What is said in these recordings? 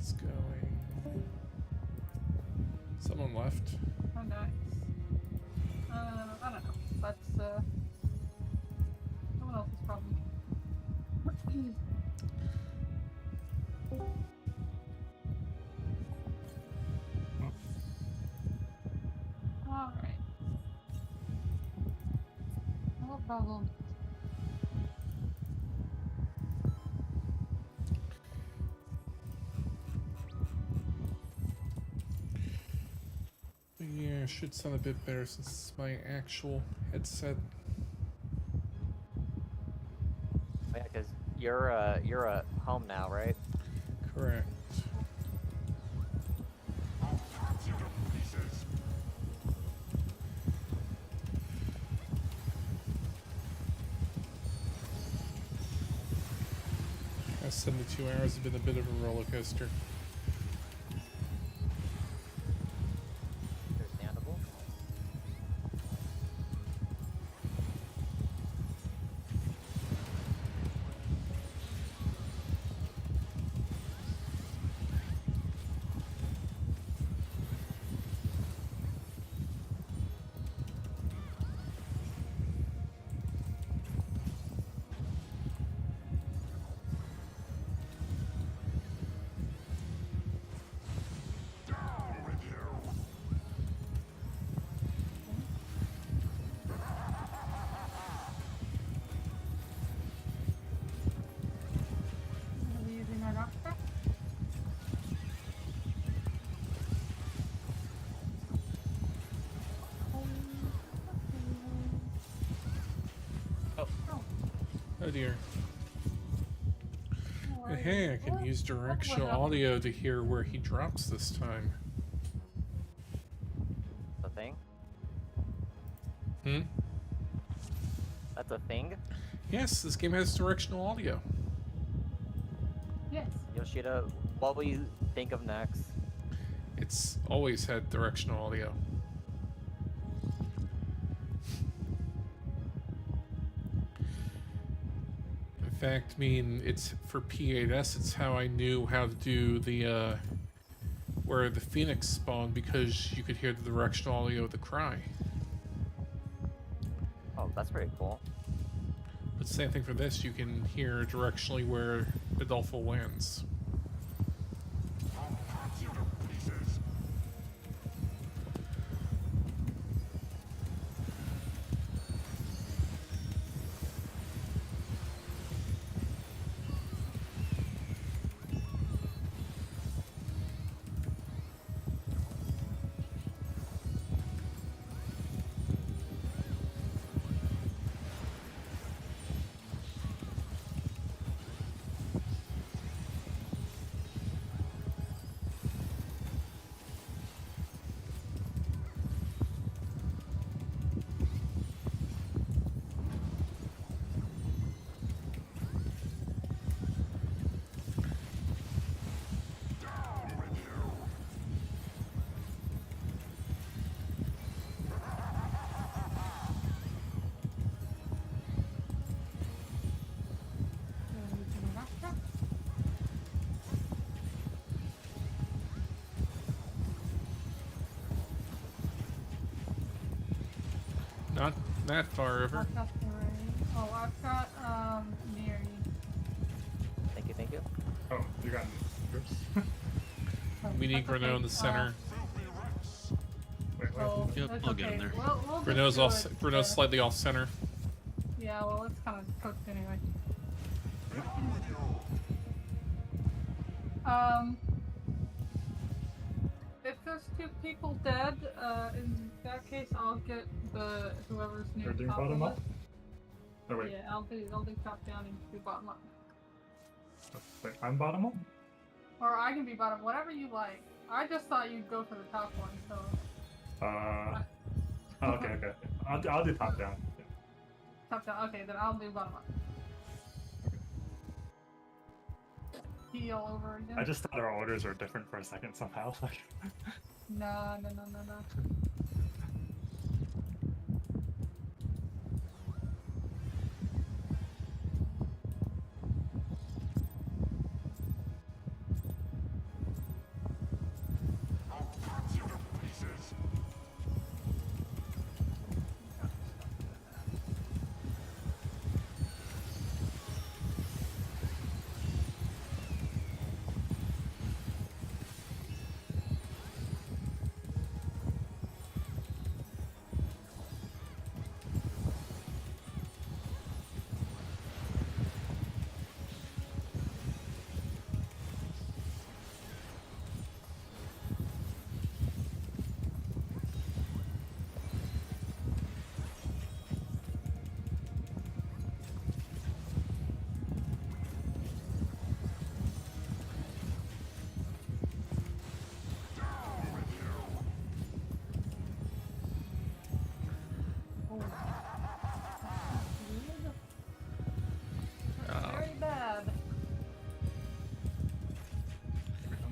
It's going. Someone left. Oh, nice. I don't know. That's, someone else's problem. Alright. No problem. Yeah, it should sound a bit better since it's my actual headset. Oh, yeah, because you're at home now, right? Correct. Last 72 hours have been a bit of a roller coaster. Understandable. Are we using our doctor? Oh dear. No And worries. hey, I can use directional audio to hear where he drops this time. The thing? Hmm? That's a thing? Yes, this game has directional audio. Yes. Yoshida, what will you think of next? It's always had directional audio. In fact, it's for P8S, it's how I knew how to do the, where the Phoenix spawned, because you could hear the directional audio of the cry. Oh, that's pretty cool. But same thing for this, you can hear directionally where Adolfo lands. Are we using our doctor? Not that far over. I've got the right. Oh, I've got, Mary. Thank you, thank you. Oh, you got groups? Oh, We need that's Renault in the center. Wait, Oh, wait. Yep, that's I'll okay. get in there. We'll Renault's just do it, Renault's slightly off center. Yeah, well, it's kind of cooked anyway. If there's two people dead, in that case, I'll get the whoever's near You're doing top bottom of up? it. Oh, wait. Yeah, I'll do top down and do bottom up. Wait, I'm bottom up? Or I can be bottom, whatever you like. I just thought you'd go for the top one, so. Oh, okay, okay. I'll do top down. Yeah. Top down. Okay, then I'll do bottom up. Heal over again. I just thought our orders were different for a second somehow. Like, No.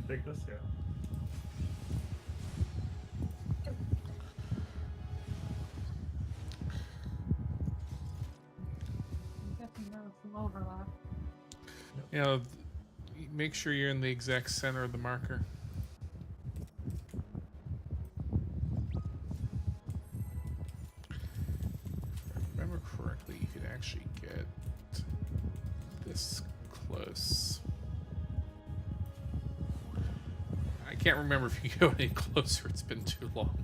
Take this, yeah. I'm guessing there was some overlap. You know, make sure you're in the exact center of the marker. If I remember correctly, you could actually get this close. I can't remember if you go any closer. It's been too long.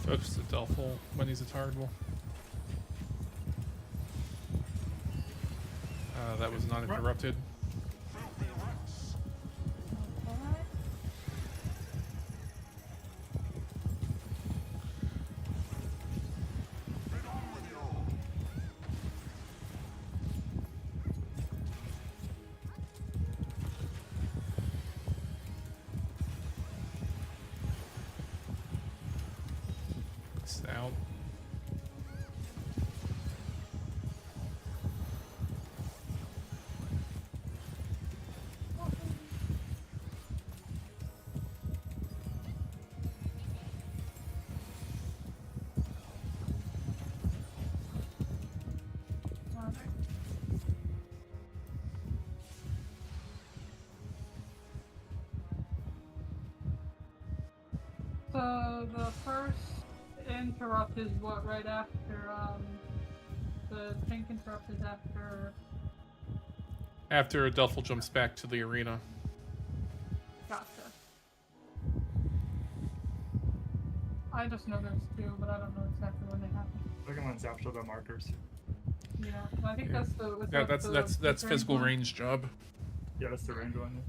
Focus the Delphal when he's a targetable. That was not interrupted. It's out. So the first interrupt is what, right after, the pink interrupt is after... After Delphal jumps back to the arena. Gotcha. I just know there's two, but I don't know exactly when they happen. Pokemon's after the markers. Yeah, I think Yeah. that's the... was Yeah, that that's the range physical one? range job. Yeah, that's the range one. Yeah.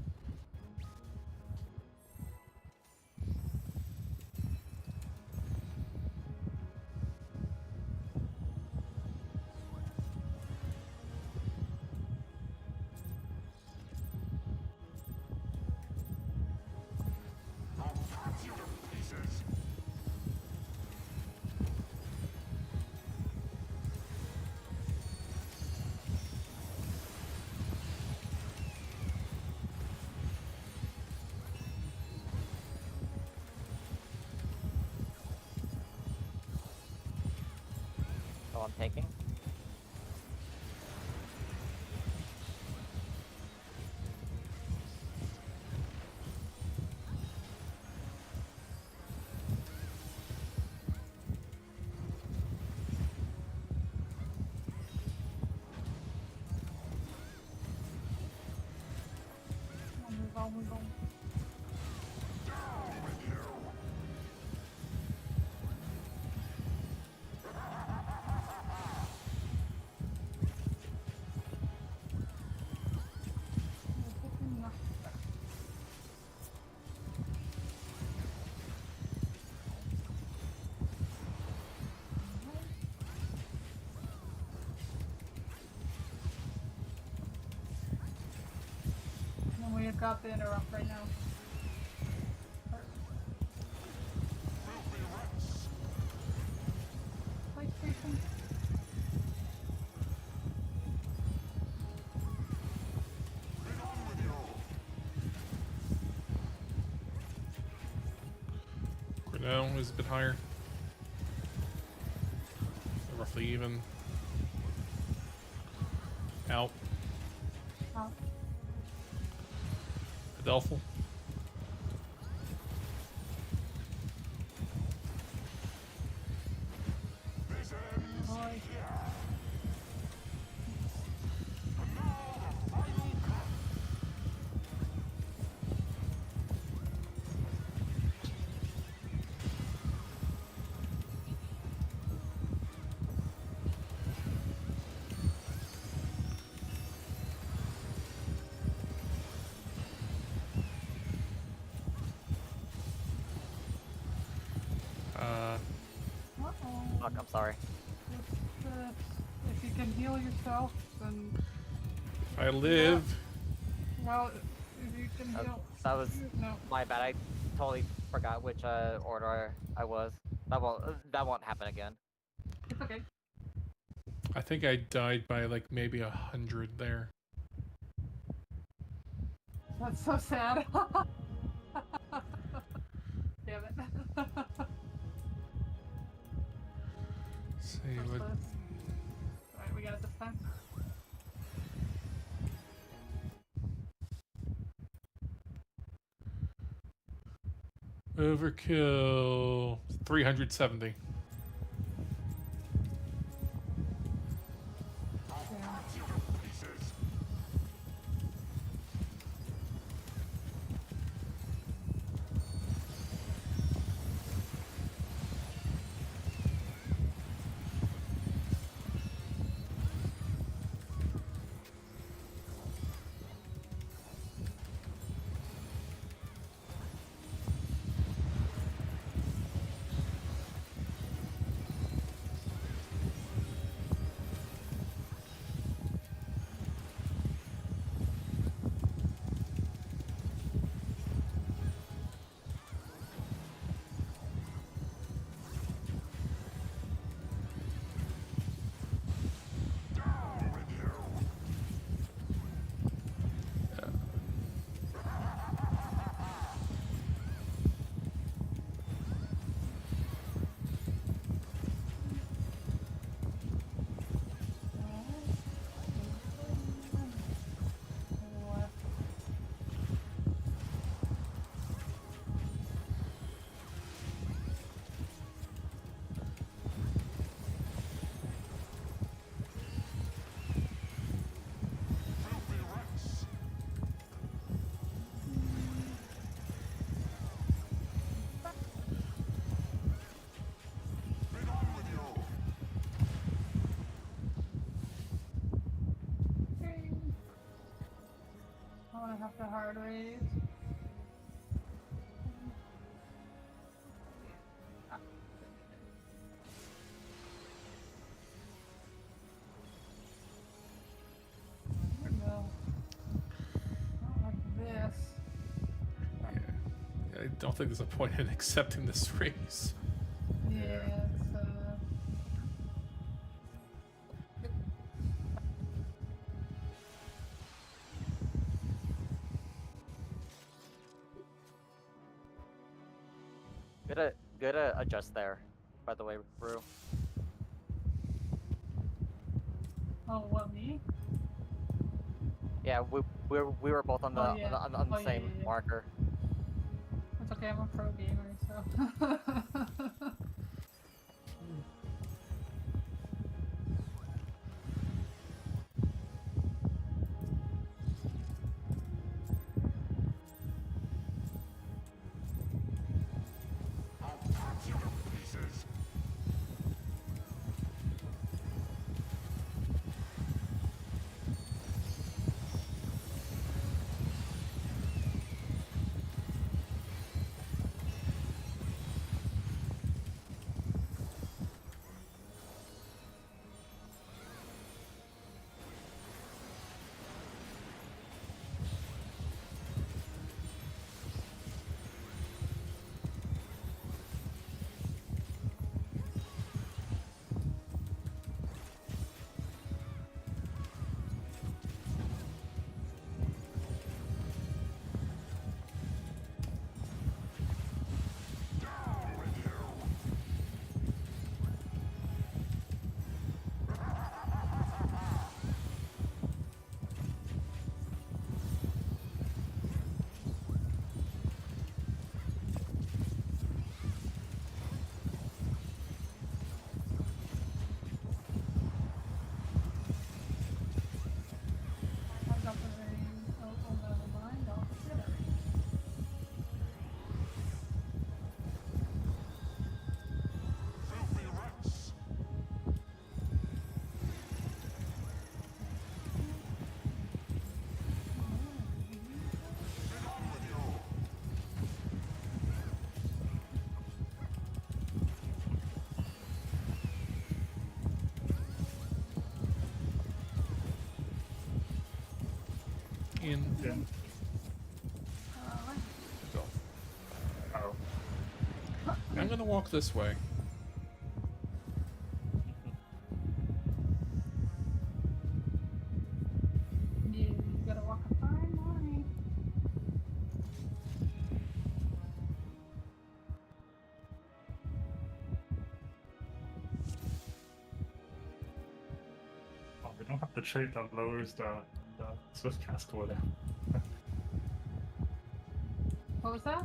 Oh, I'm taking. I'll move on. And we have got the interrupt right now. PlayStation. Grinnell is a bit higher. roughly even. Out. Oh, Adelphal. boy. Uh-oh. Fuck, I'm sorry. If you can heal yourself, then If I live, well, if you can heal. That was No. my bad. I totally forgot which order I was. That won't happen again. It's okay. I think I died by like maybe 100 there. That's so sad. Damn it. See First what. list. Alright, we got it this time. Overkill. 370. I'm gonna have to hard raise. There we go. Not like this. Yeah. I don't think there's a point in accepting this race. Yeah, it's Good adjust there. By the way, Rue. oh, what, me? Yeah, we were both on the Oh, yeah. on the Oh, yeah, same yeah, yeah. marker. It's okay, I'm a pro gamer, so. In. In. Right. So, Oh. I'm gonna walk this way. You gotta walk a fine line. Oh, we don't have the trait that lowers the swift cast cooldown. What was that?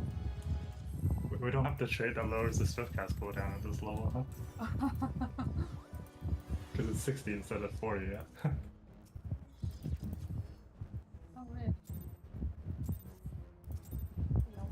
We don't have the trait that lowers the swift cast cooldown and does lower, huh? Because it's 60 instead of 40, yeah. Oh, weird. No.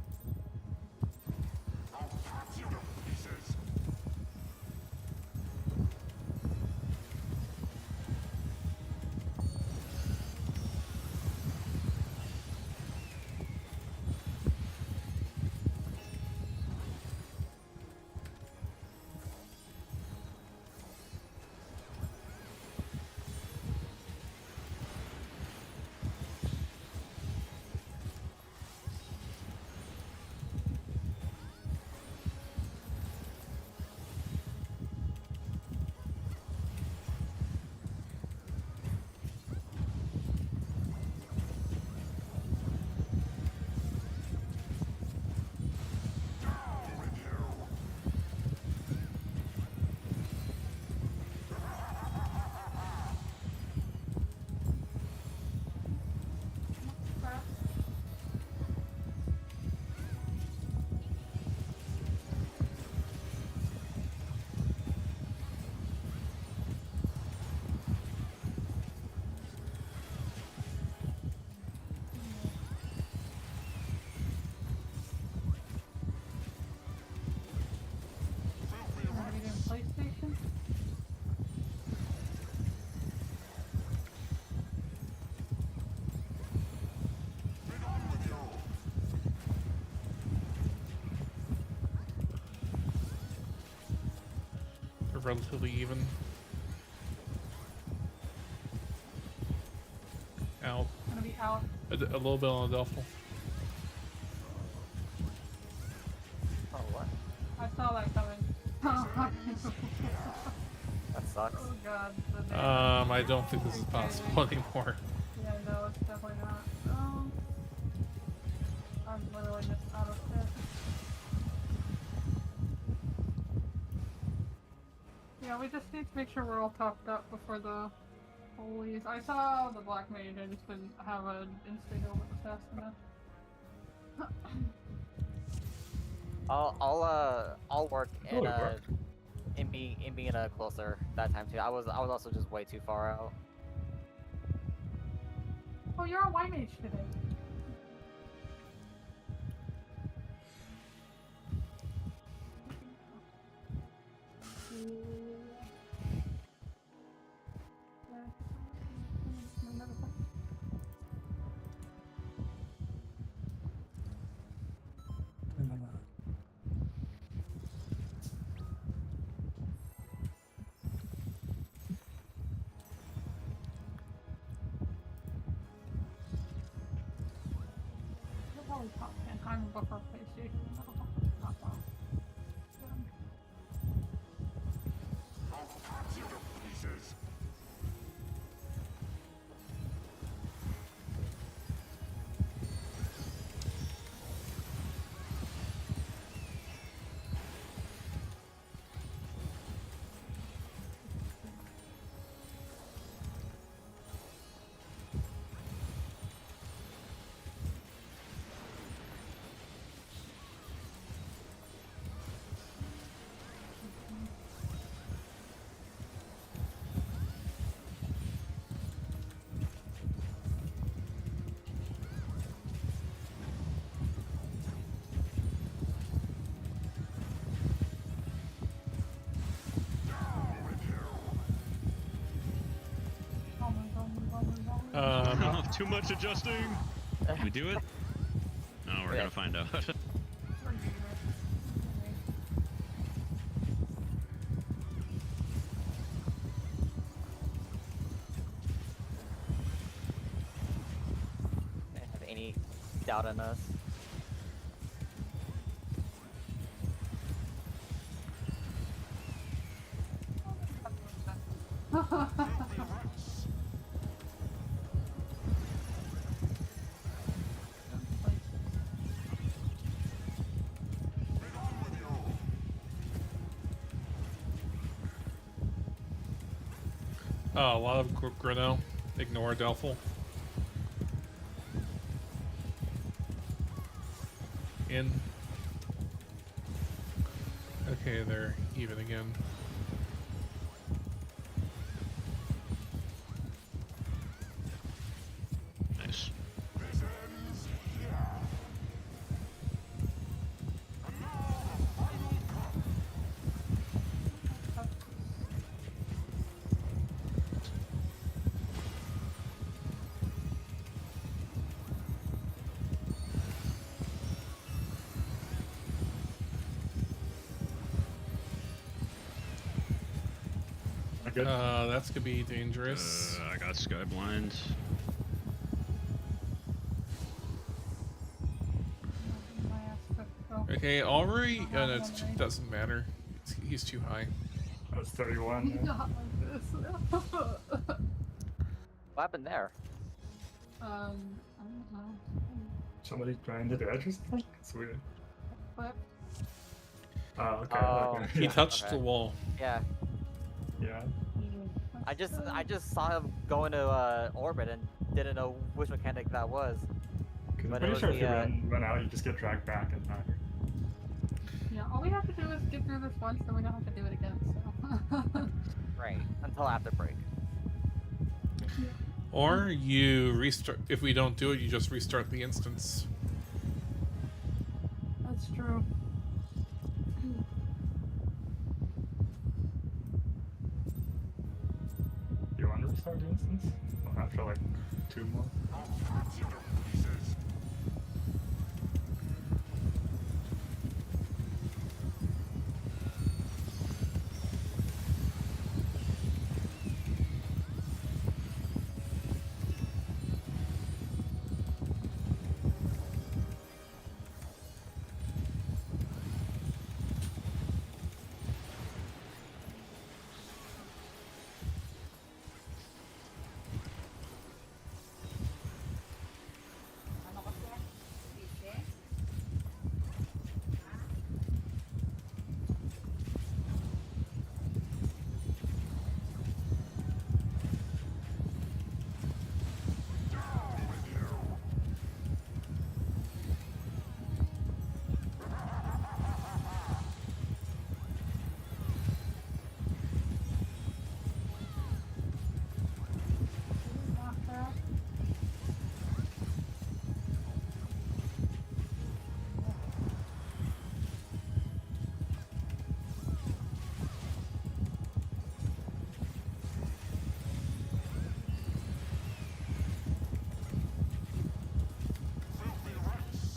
Crap. Are we doing PlayStation? We're relatively even. Out. Gonna be out. A little bit on the duffel. Oh, what? I saw that coming. That sucks. Oh god. The damn- I don't think this is possible anymore. Yeah, no, it's definitely not. I'm literally just out of shit. Yeah, we just need to make sure we're all topped up before the holies. I saw the black mage, I just didn't have an insta heal that was fast enough. I'll work Oh, in it worked. being closer that time too. I was also just way too far out. Oh, you're a white mage today. You'll probably pop 10 times before PlayStation. That'll pop off. Too much adjusting. Can we do it? No, we're gonna find out. doubting us. Oh, a lot of Grino. Ignore Delphil. In. Okay, they're even again. Nice. I good. That's gonna be dangerous. I got sky blind. My aspect, so. Okay, Aubrey. No, it doesn't matter. He's too high. That's 31. Yeah. Not like this. What happened there? I don't know. Somebody grinded edge or something? It's weird. Flip. Oh, okay. Oh. okay. He Yeah. touched Okay. the wall. Yeah, Yeah. I just saw him go into orbit and didn't know which mechanic that was. Because I'm But it pretty was sure if the, you run out, you just get dragged back and back. Yeah, all we have to do is get through this once, then we don't have to do it again, so. Right, until after break. Or you restart. If we don't do it, you just restart the instance. That's true. You want to restart the instance? Well, after like 2 more?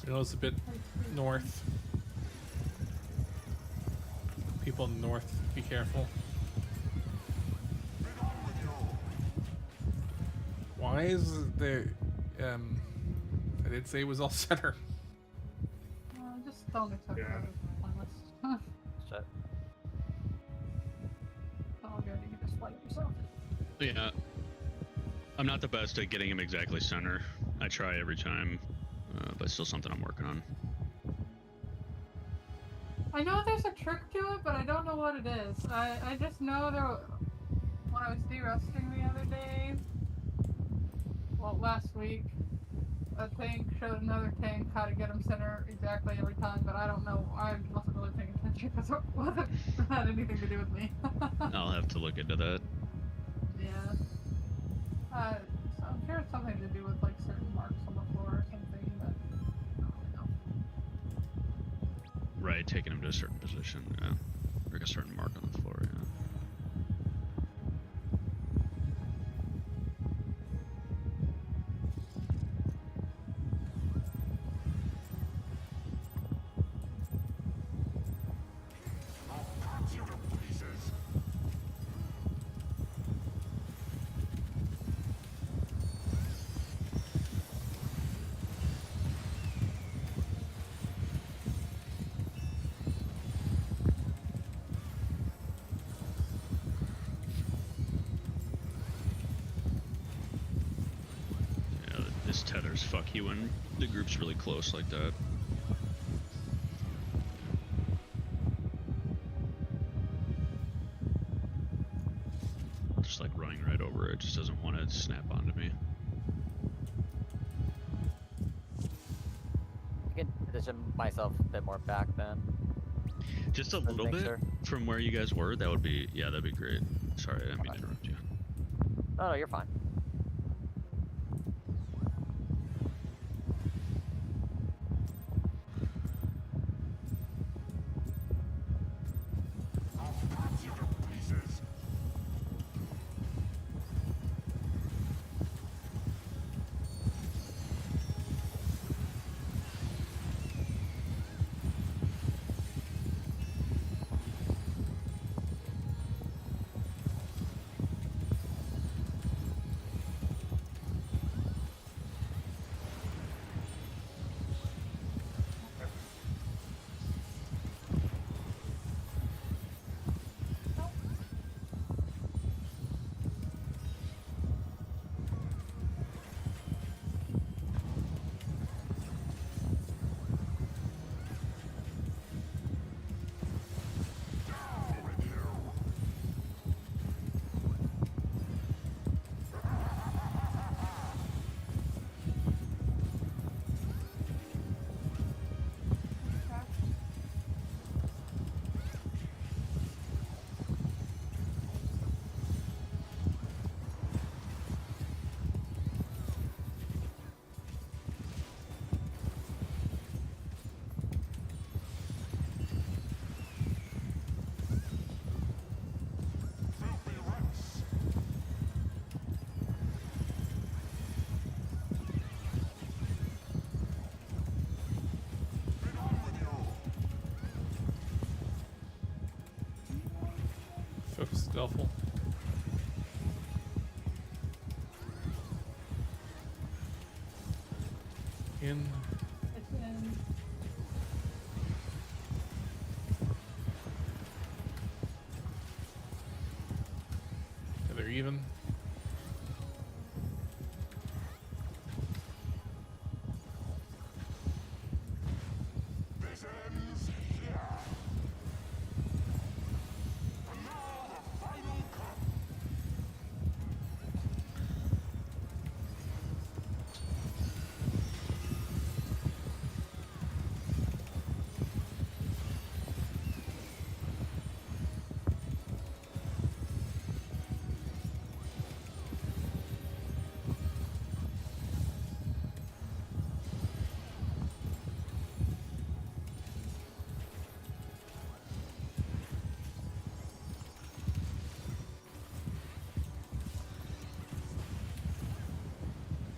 It was a bit north. People in the north, be careful. Why is there? I did say it was all center. Just don't accept Yeah. it as pointless. Shit. Oh, good, you can just fight yourself. Yeah. I'm not the best at getting him exactly center. I try every time, but it's still something I'm working on. I know there's a trick to it, but I don't know what it is. I just know there. When I was de-rusting the other day, well, last week, a tank showed another tank how to get him center exactly every time, but I don't know. I wasn't really paying attention because it wasn't had anything to do with me. I'll have to look into that. Yeah. So I'm sure it's something to do with like certain marks on the floor or something, but I don't really know. Right, taking him to a certain position, yeah. Like a certain mark on the floor, yeah. this tether's fucky when the group's really close like that. Just like running right over it, just doesn't want to snap onto me. I can position myself a bit more back then. Just a Just little make bit sure. from where you guys were, that would be, yeah, that'd be great. Sorry, I didn't mean to interrupt you. No, you're fine. Focus the Delphal. In. It's in. They're even.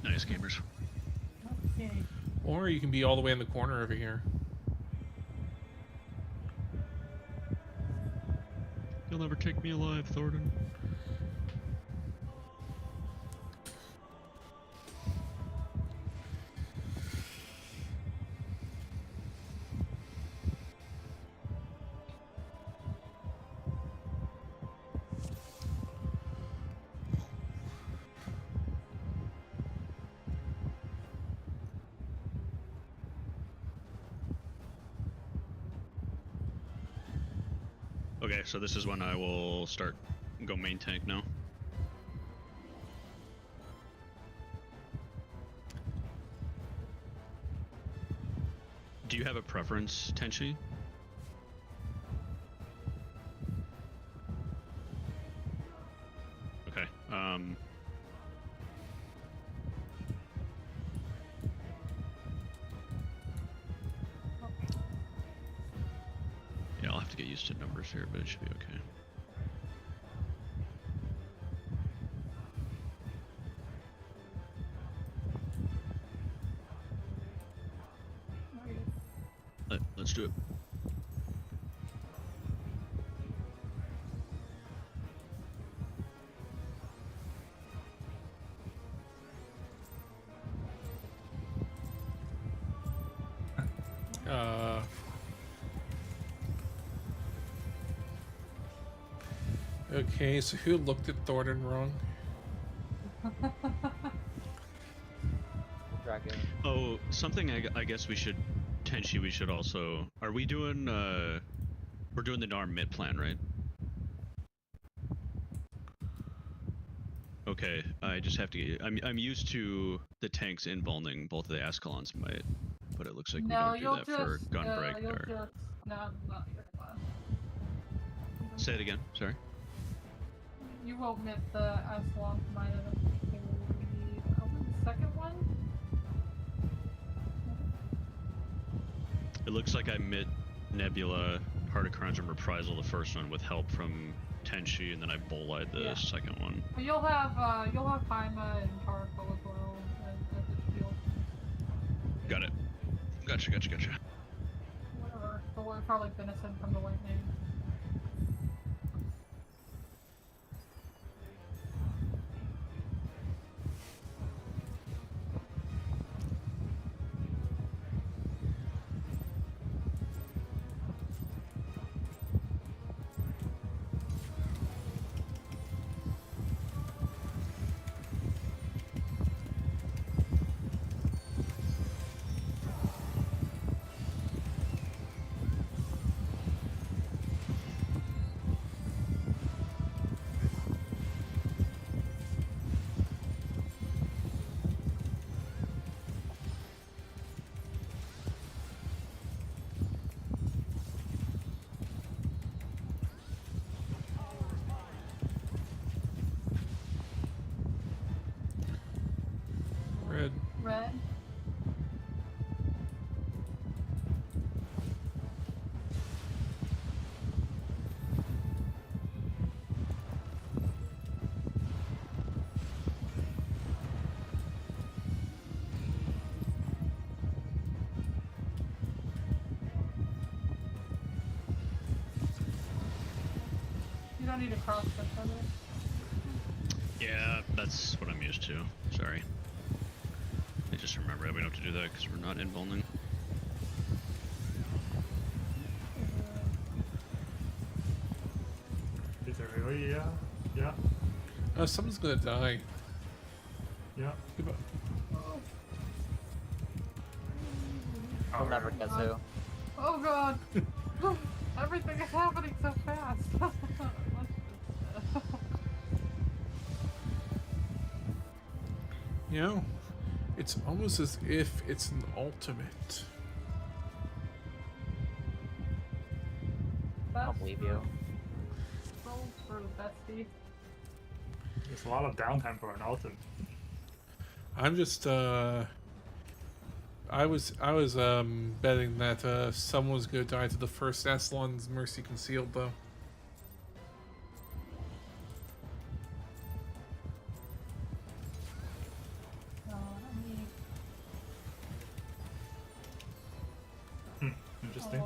Nice gamers. Okay. Or you can be all the way in the corner over here. You'll never take me alive, Thornton. Okay, so this is when I will start go main tank now. Do you have a preference, Tenchi? Okay. Yeah, I'll have to get used to numbers here, but it should be okay. Let's do it. Okay, so who looked at Thornton wrong? Dragoon. Oh, something I guess we should, Tenchi, we should also. Are we doing? We're doing the Narm mid plan, right? Okay, I just have to. I'm used to the tanks involving both of the Ascalon's might, but it looks like we No, don't do you'll that just for Gunbreak you'll there. just no, not your one. Say it again. Sorry. You won't miss the Aswan mine. I don't think it will be the second one. It looks like I mid Nebula, Heart of Crimes and Reprisal the first one with help from Tenchi, and then I bolide the Yeah. second one. But you'll have Paima and Tarko as well as the shield. Got it. Gotcha. Whatever. But we'll probably venison from the white name. Red. Red. You don't need to cross the feather. Yeah, that's what I'm used to. Sorry. I just remember that we don't have to do that because we're not involving. Is it really? Yeah. Someone's gonna die. Yeah. Goodbye. I'll never guess who. Oh god! Everything is happening so fast! You know, it's almost as if it's an ultimate. I'll believe you. Roll through, bestie. There's a lot of downtime for an ultimate. I'm just I was betting that someone was gonna die to the first Aslan's Mercy Concealed though. Interesting.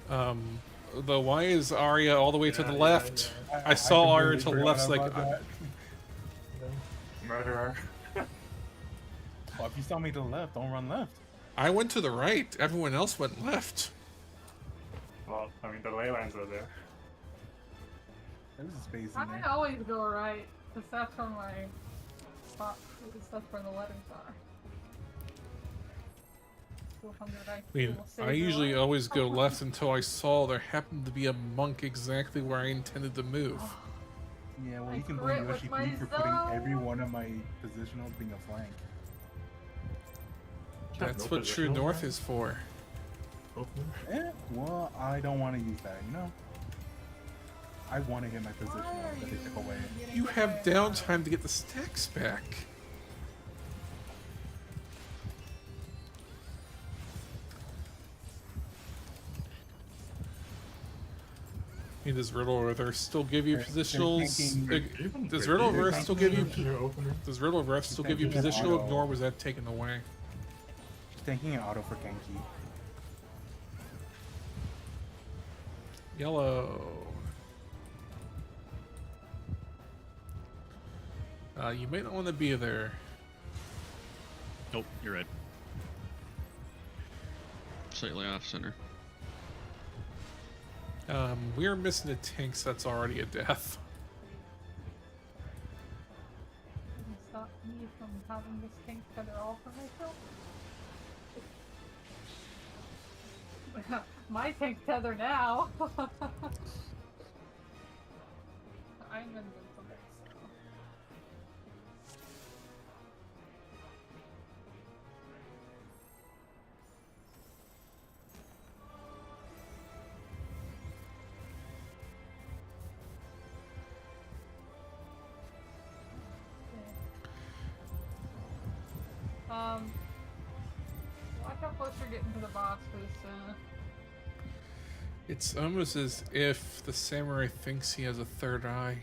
The why is Arya all the way to the Yeah, left? yeah. I saw Arya completely to the left, forgot like about that. Murderer. Well, if you saw me to the left, don't run left. I went to the right. Everyone else went left. Well, I mean, the ley lines are there. There's a space in I there. always go right, because that's where my spot is, that's where the letters are. 200 IQ I mean, will save I your usually life. always go left until I saw there happened to be a monk exactly where I intended to move. Yeah, well, I you can crit blame with Yoshi my P for putting every zone. one of my positionals being a flank. That's what True North is for. Eh, well, I don't want to use that, you know? I want to hit my positionals that they took away. You have downtime to get the stacks back. I mean, does Riddle Earth still give you They're positionals? thinking- Does Riddle of Earth still give you? Your opener? Does Riddle of Earth still give you thinking positional auto. ignore? Was that taken away? Tanking an auto for Genki. Yellow. You may not want to be there. Nope, you're right. Slightly off center. We're missing a tank, so that's already a death. from having this tank together all for myself. My tank tether now. I'm invincible, so. Watch how close you're getting to the boss, because, It's almost as if the samurai thinks he has a third eye.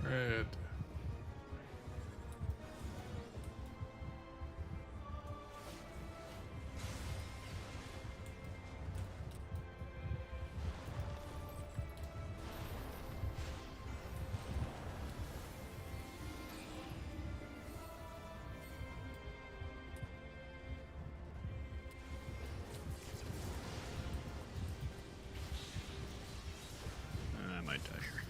Red. I might die here.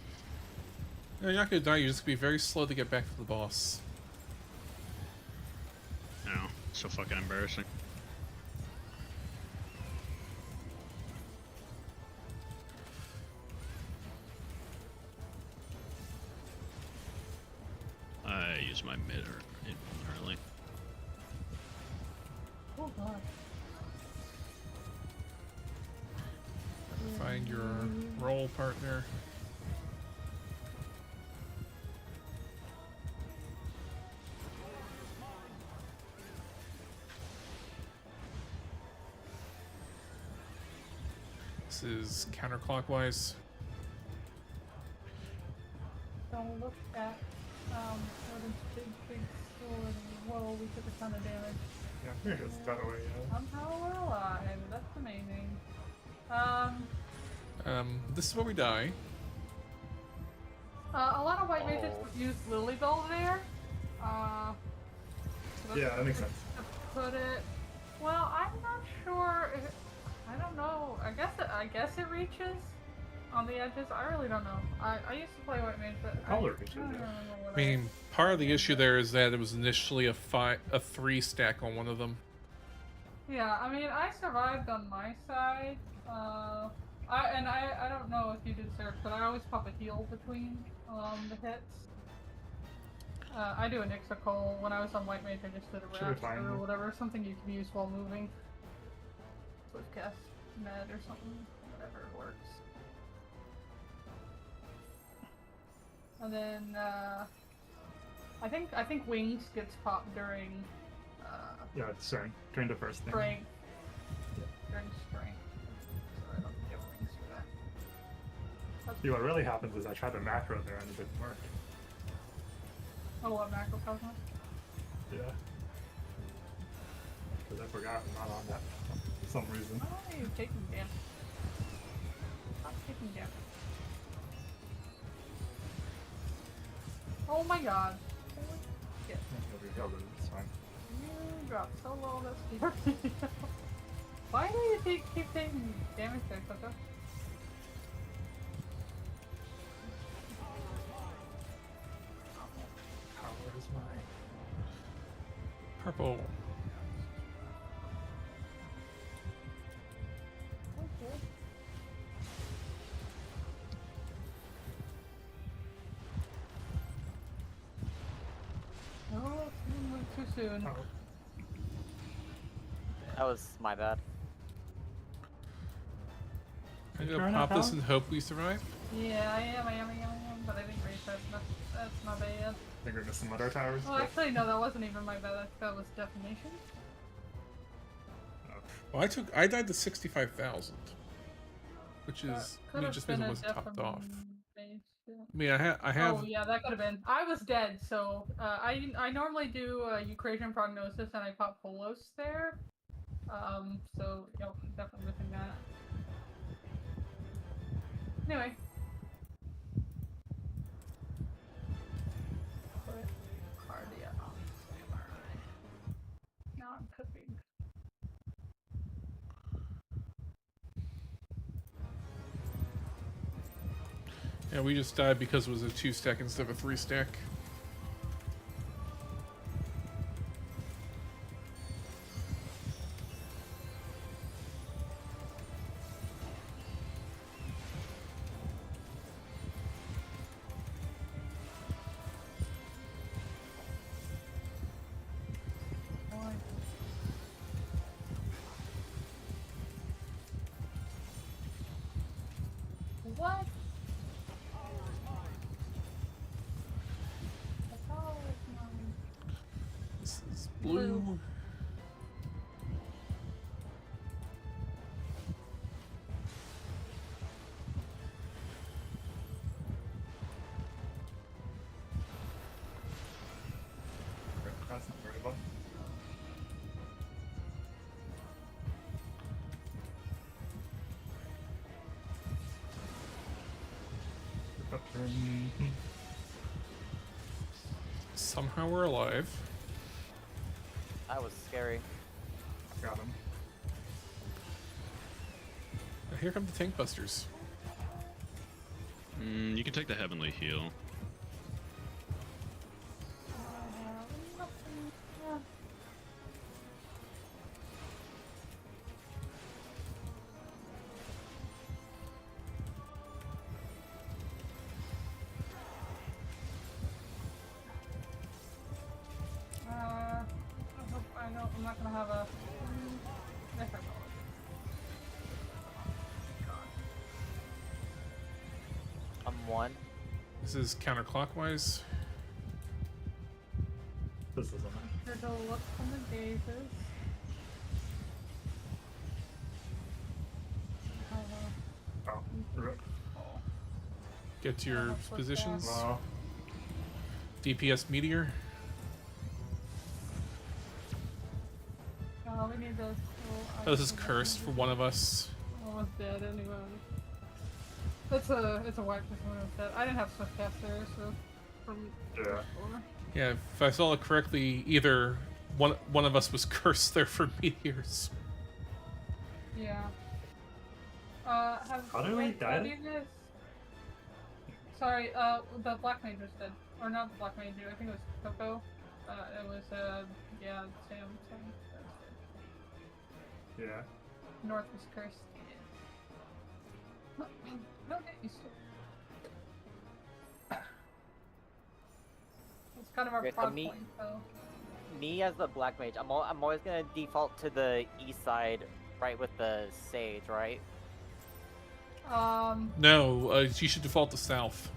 No, you're not gonna die, you're just gonna be very slow to get back to the boss. No, so fucking embarrassing. I use my mid early. oh god. Find your roll partner. This is counterclockwise. Don't look at, Odin's big sword. Whoa, we took a ton of damage. Yeah, here it is. Got away. Yeah. Somehow we're alive. That's amazing. This is where we die. A lot of white mages Oh. use Lily Bell there. So Yeah, that makes sense. to put it. Well, I'm not sure. I don't know. I guess it reaches on the edges. I really don't know. I used to play white mage, but Color I reaches, don't yeah. remember what I mean, part of the issue there is that it was initially a 3 stack on one of them. Yeah, I mean, I survived on my side. I don't know if you did, Sir, but I always pop a heal between the hits. I do a Nixicole. When I was on White Mage, I just did a Should be Rapture fine. or whatever, something you can use while moving. Swift cast med or something, whatever works. And then I think Wings gets popped during Yeah, it's sorry. During the first thing. strength. During strength. So I don't get Wings for that. That's See, what really happens is I tried to macro there and it didn't work. a lot of macrocosmos. Yeah. Because I forgot I'm not on that for some reason. Why are you taking damage? Stop taking damage. Oh my god. Holy shit. It's fine. You dropped so low, that's scary. Why do you keep taking damage there, Coco? Power is mine. Purple. Okay. Oh, it's moving too soon. Oh, That was my bad. I'm Turn gonna it pop this on. and hope we survive. Yeah, I am, but I didn't raise that. That's not bad. I think we're missing other towers. Well, but- actually, no, that wasn't even my bad. I think that was defamation. Well, I died to 65,000, which is Could have just means been it a wasn't topped off. defamation. I mean, I have Oh yeah, that could have been. I was dead, so I normally do Eucrasian prognosis and I pop Polos there. So yep, definitely missing that. Anyway. Put Cardia on samurai. Now I'm cooking. yeah, we just died because it was a 2-stack instead of a 3-stack. What? The power is mine. This is blue. Blue. That's not very fun. Somehow we're alive. That was scary. Got him. Here come the tank busters. You can take the heavenly heal. I know I'm not gonna have a. Yes, I will. I'm one. This is counterclockwise. This isn't it. Sure to look from the gazes. Oh, rip. Get to your Almost looked positions. Wow. DPS meteor. Oh, we need this. Oh, this is cursed for one of us. Almost dead anyway. It's a whack for someone else dead. I didn't have swift cast there, so from Yeah. Yeah, if I saw it correctly, either one of us was cursed there for meteors. yeah. How did we die? do you guys... Sorry, the black mage was dead, or not the black mage. I think it was Coco. It was yeah, Sam. Yeah. North was cursed. Don't get used to it. It's kind of our Okay, so prog me- point, though. Me as the black mage, I'm always gonna default to the east side, right with the sage, right? No, you should default to south.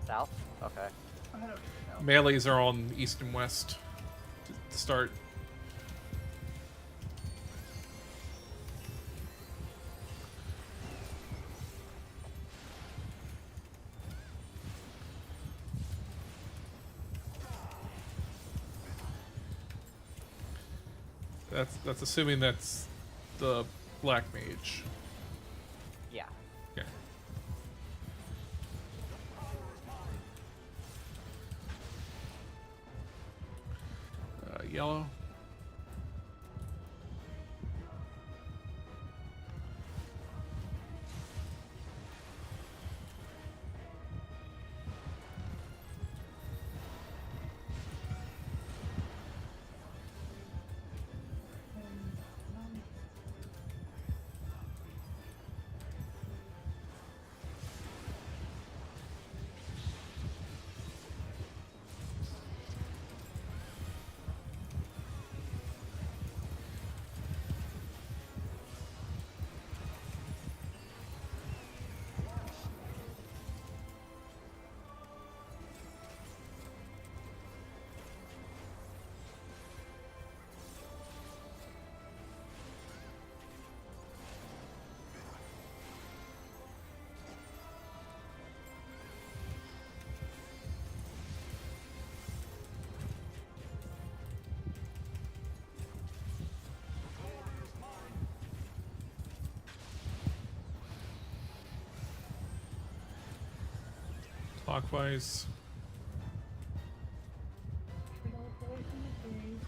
South? Okay. I don't even know. Melees are on east and west to start. That's assuming that's the black mage. Yeah. Okay. Yellow. Clockwise. Get away from the trees.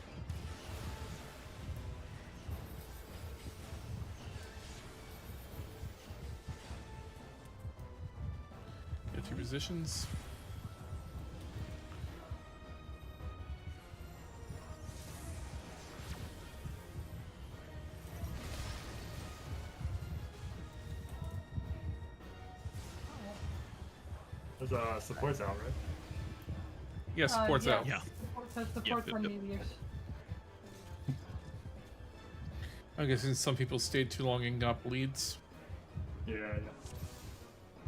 Get your positions. There's supports out, right? Yeah, support's out. Yeah. Support's Yep, on yep. meteors. I'm guessing some people stayed too long and got bleeds. Yeah, yeah.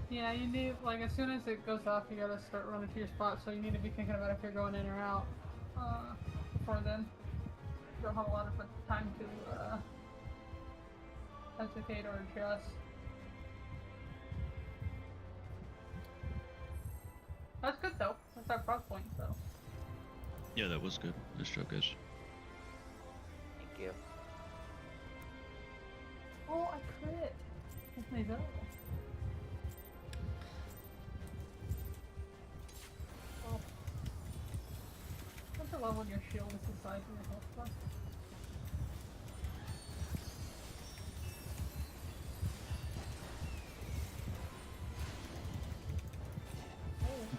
Yeah, you need, like, as soon as it goes off, you gotta start running to your spot, so you need to be thinking about if you're going in or out before then. You don't have a lot of time to hesitate or adjust. That's good though. That's our prog point, so. Yeah, that was good. Nice job, guys. Thank you. Oh, I crit. That's my go. Oh. Don't you love when your shield is the size of your health plus?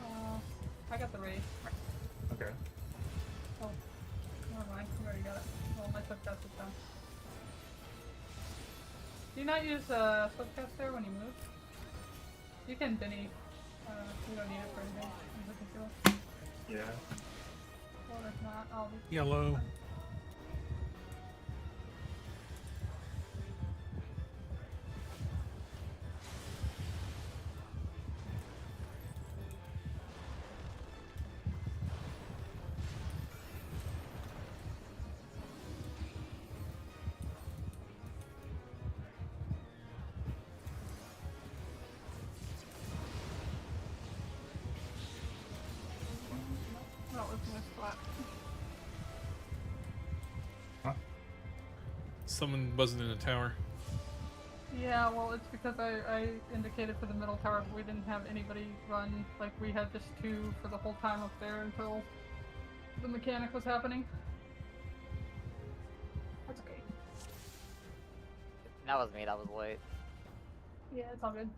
Oh, I got the raid. Okay. Oh, never mind. You already got it. Well, my subcast is done. Do you not use subcast there when you move? You can Benny. You don't need it for anything in particular. Yeah. Well, if not, I'll be. Yellow. Not looking at spot. Someone wasn't in a tower. Yeah, well, it's because I indicated for the middle tower, but we didn't have anybody run. Like, we had just two for the whole time up there until the mechanic was happening. That's okay. That was me. That was late. Yeah, it's all good.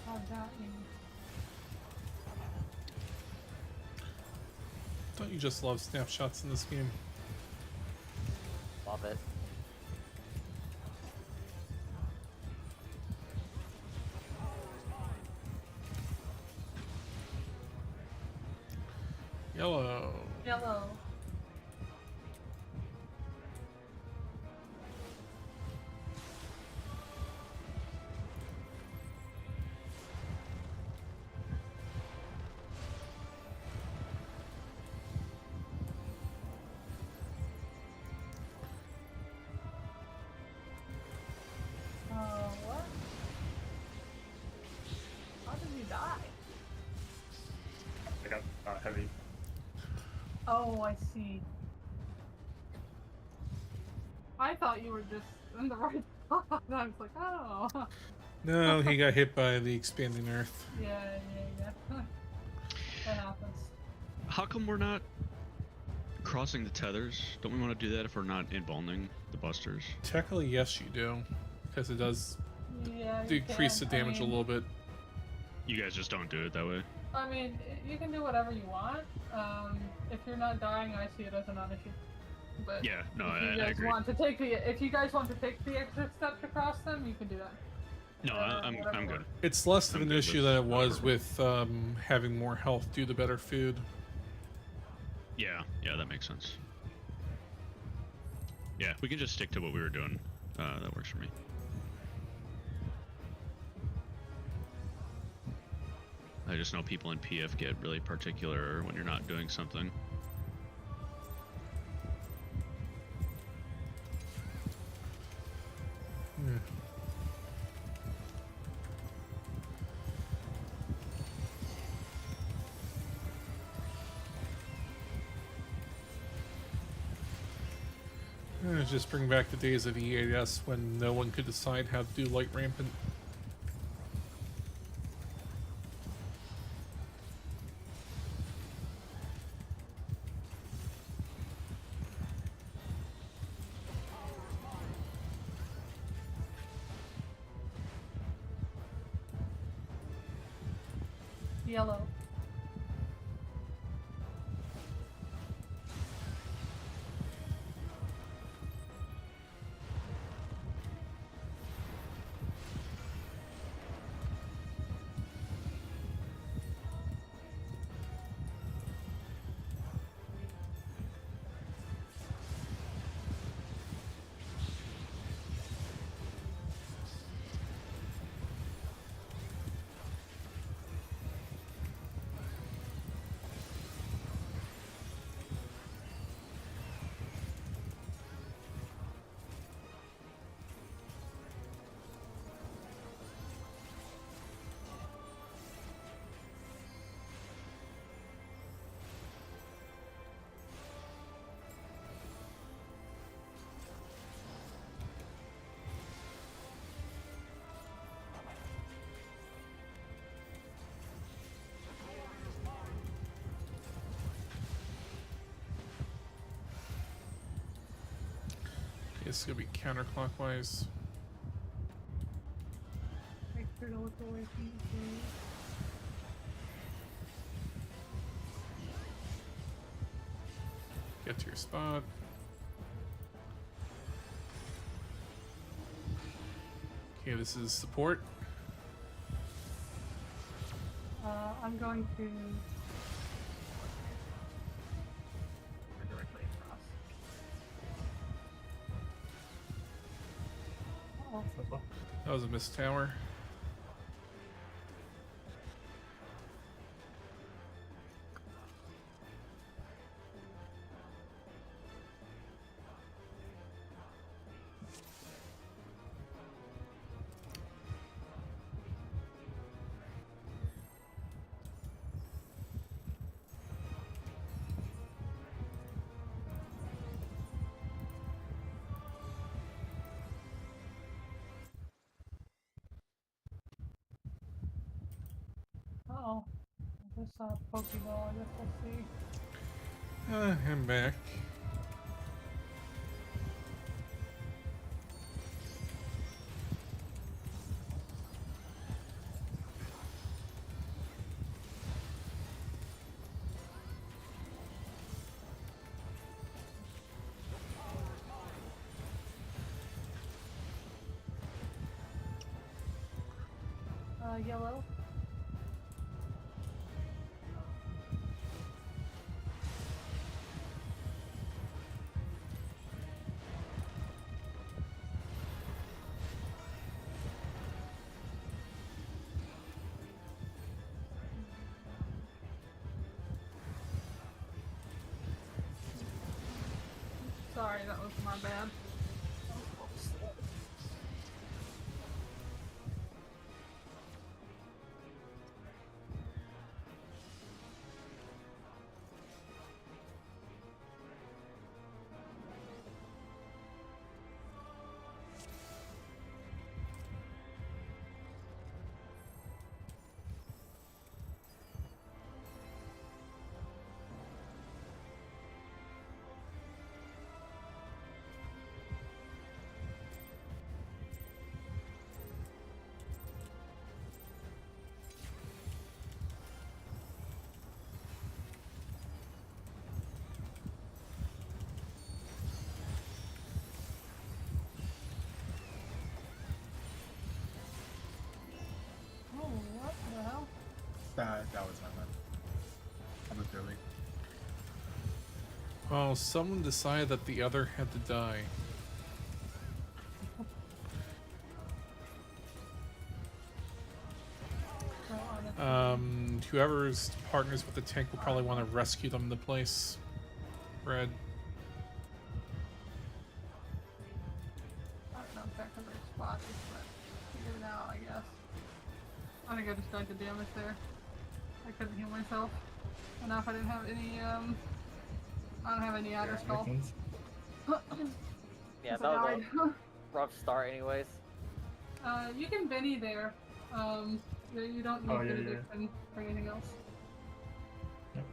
How'd that mean? Don't you just love snapshots in this game? Love it. Yellow. Yellow. What? How did you die? I got heavy. Oh, I see. I thought you were just in the right spot. I was like, oh. No, he got hit by the expanding earth. Yeah. That happens. How come we're not crossing the tethers? Don't we want to do that if we're not inbounding the busters? Technically, yes, you do. Because it does Yeah, you decrease the can. damage a little bit. You guys just don't do it that way? I mean, you can do whatever you want. If you're not dying, I see it as a non-issue. But Yeah, no, if you I guys agree. want to take if you guys want to take the extra step to cross them, you can do that. No, I'm good. It's less of I'm an good issue with than it was whatever. with having more health due to better food. Yeah, that makes sense. Yeah, we can just stick to what we were doing. That works for me. I just know people in PF get really particular when you're not doing something. Yeah. Just bring back the days of EAS when no one could decide how to do light rampant. Yellow. It's gonna be counterclockwise. Make sure to look away from you too. Get to your spot. Okay, this is support. I'm going to directly across. Oh, That was a missed tower. oh. I just saw a Pokeball. I guess we'll see. I'm back. Yellow. Sorry, that was my bad. Oh, what the hell? That was not bad. I'm a Philly. Well, someone decided that the other had to die. So honestly. and whoever's partners with the tank will probably want to rescue them in the place. Red. I don't know exactly where the spot is, but figure it out, I guess. I think I just died to damage there. I couldn't heal myself enough. I didn't have any, I don't have any outer skull. Nickens. Yeah, So that I was died. a rough start, anyways. You can Benny there. You don't need Oh, yeah, benediction for anything else. Yep.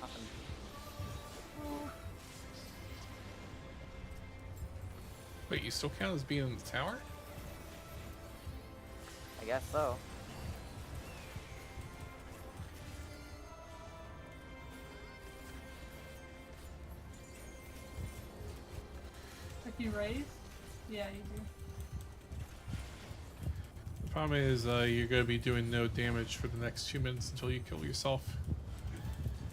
Nothing. Wait, you still count as being in the tower? I guess so. If you raise? Yeah, you do. The problem is you're going to be doing no damage for the next 2 minutes until you kill yourself.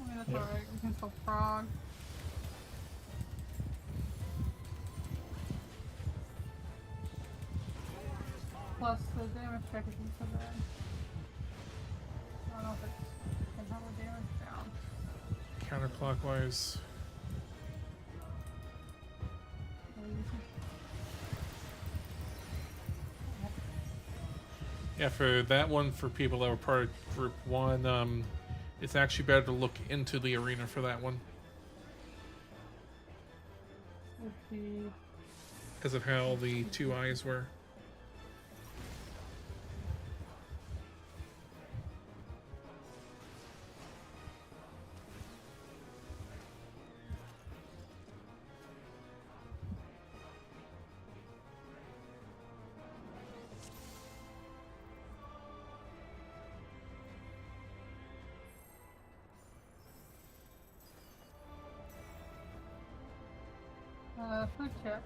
I mean, that's Yep. alright. We can still frog. Plus, the damage check isn't so bad. I don't know if it can have a damage down. Counterclockwise. Yeah, for that one, for people that were part of Group 1, it's actually better to look into the arena for that one Would be because of how the two eyes were. food check.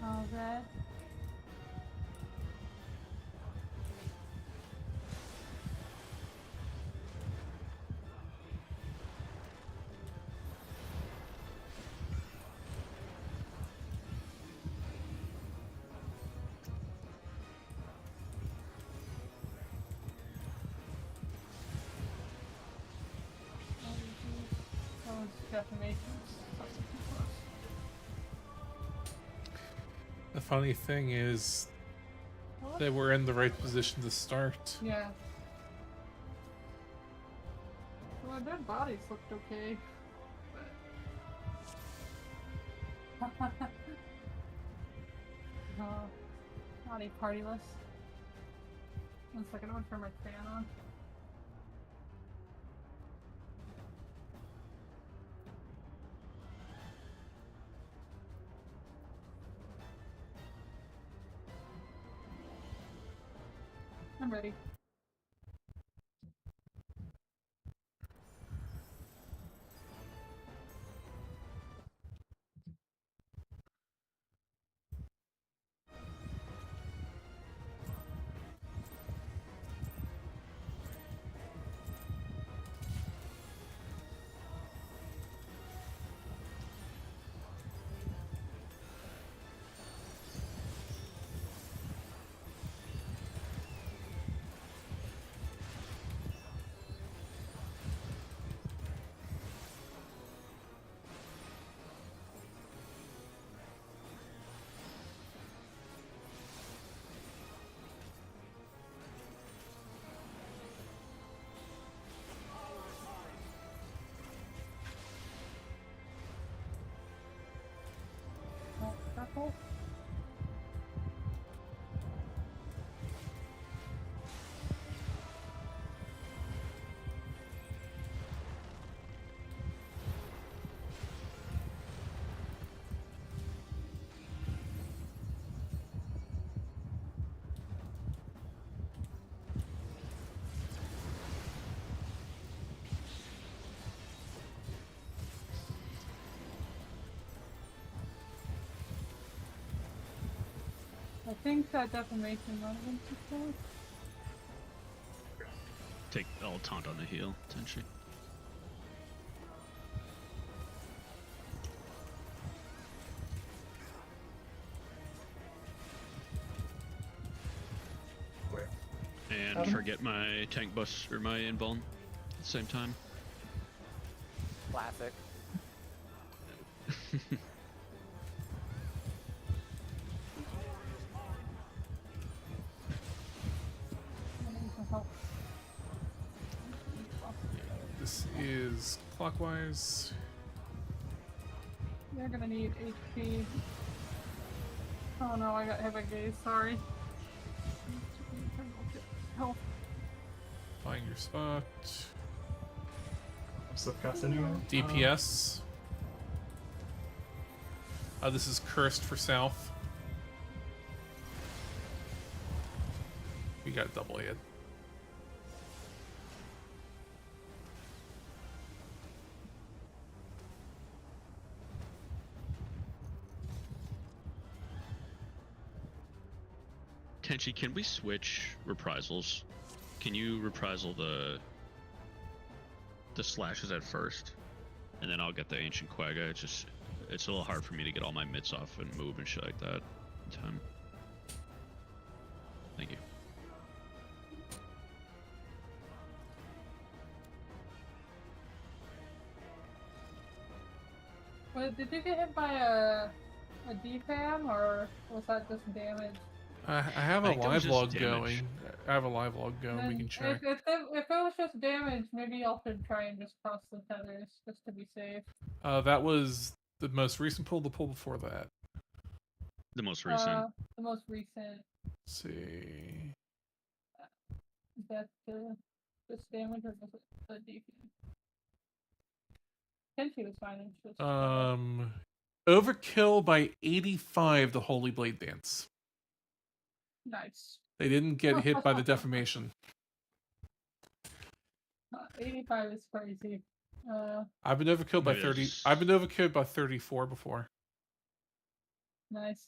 How's that? Those defamations. Something too close. The funny thing is What? that we're in the right position to start. Yeah. Well, their bodies looked okay. But... Not a partyless. One second, I'm gonna turn my fan on. I'm ready. Purple. I think that defamation might have been successful. Take all taunt on the heal, Tenchi. Wait. And forget my tank bus or my invuln at the same time. Classic. I need some help. This is clockwise. You're gonna need HP. Oh no, I got hit by gaze, sorry. Help. Find your spot. Subcast anywhere? DPS. This is cursed for south. We got double hit. Tenchi, can we switch reprisals? Can you reprisal the slashes at first, and then I'll get the ancient quagga? It's a little hard for me to get all my mitts off and move and shit like that in time. Thank you. Wait, did you get hit by a defam, or was that just damage? I have a I think it was live just log damage. going. I have a live log going. We Then can check. If it was just damage, maybe y'all should try and just cross the tethers, just to be safe. That was the most recent pull. The pull before that. The most recent. The most recent. Let's see. Is that just damage or was it the defam? Tenchi was fine. It's just Overkill by 85. The Holy Blade Dance. nice. They didn't get hit by the defamation. 85 is crazy. I've been overkilled by Maybe 30. that's- I've been overkilled by 34 before. Nice.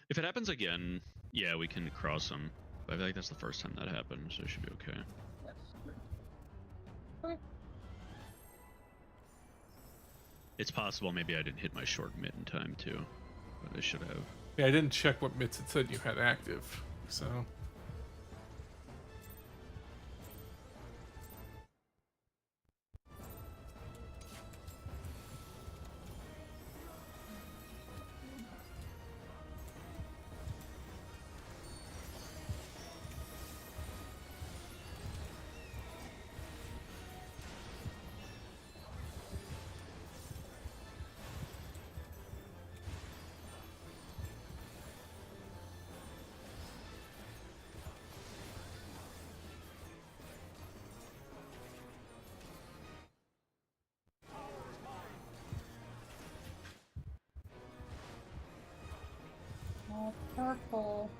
If it happens again, yeah, we can cross them. But I feel like that's the first time that happened, so it should be okay. Yes. Okay. It's possible maybe I didn't hit my short mid in time too, but I should have. Yeah, I didn't check what mitts it said you had active. So. Careful.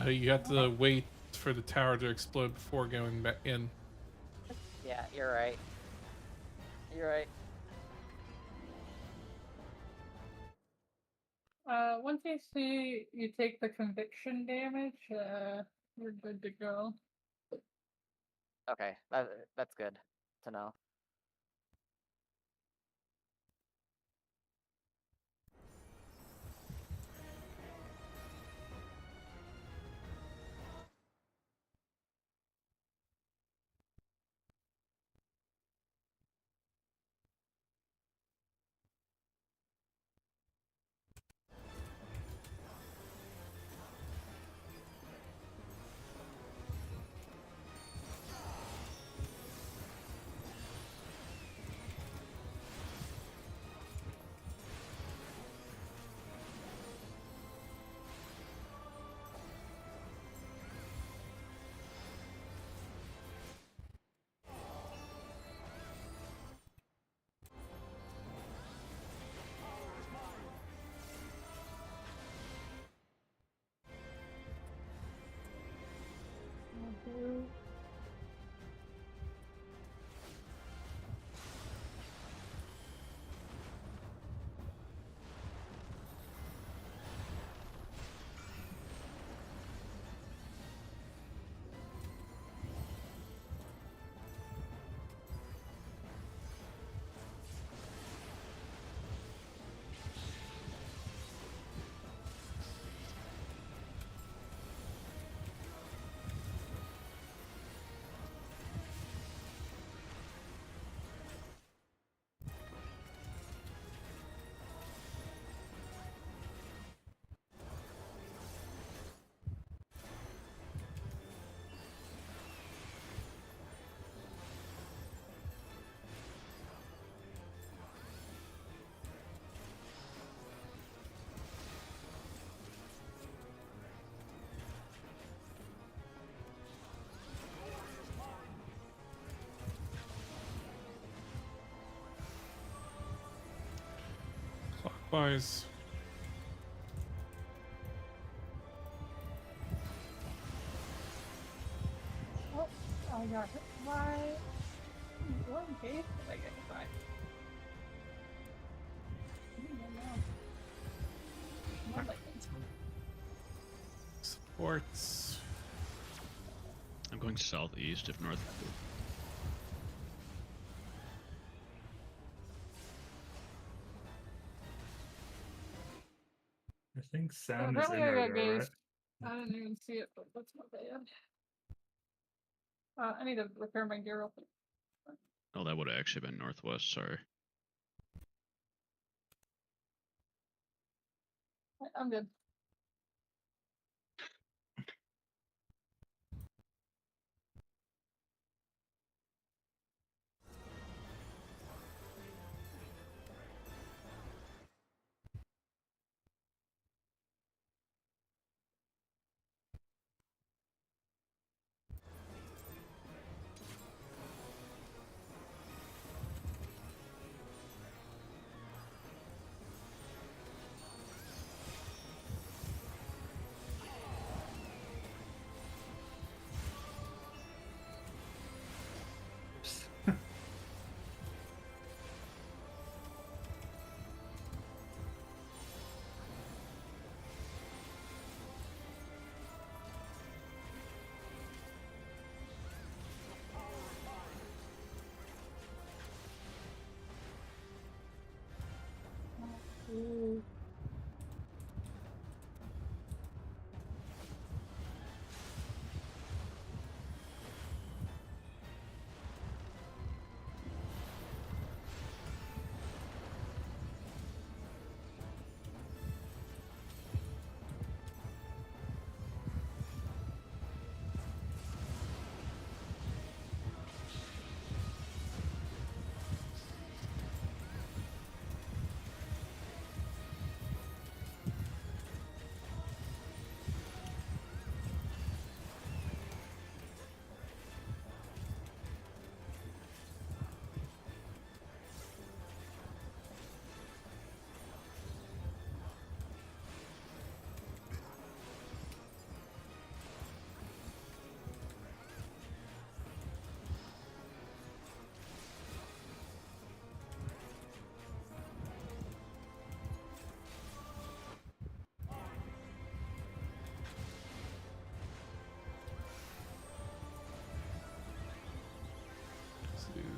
You have to wait for the tower to explode before going back in. Yeah, you're right. You're right. Once you see you take the conviction damage, you're good to go. Okay, that's good to know. Clockwise. Oh, I got hit by. What base did I get hit by? I don't know. Not like it. Supports. I'm going southeast if north. I think Sam is in Apparently I got earlier, right? gazed. I didn't even see it, but that's not bad. I need to repair my gear real quick. Oh, that would have actually been northwest. Sorry. I'm good.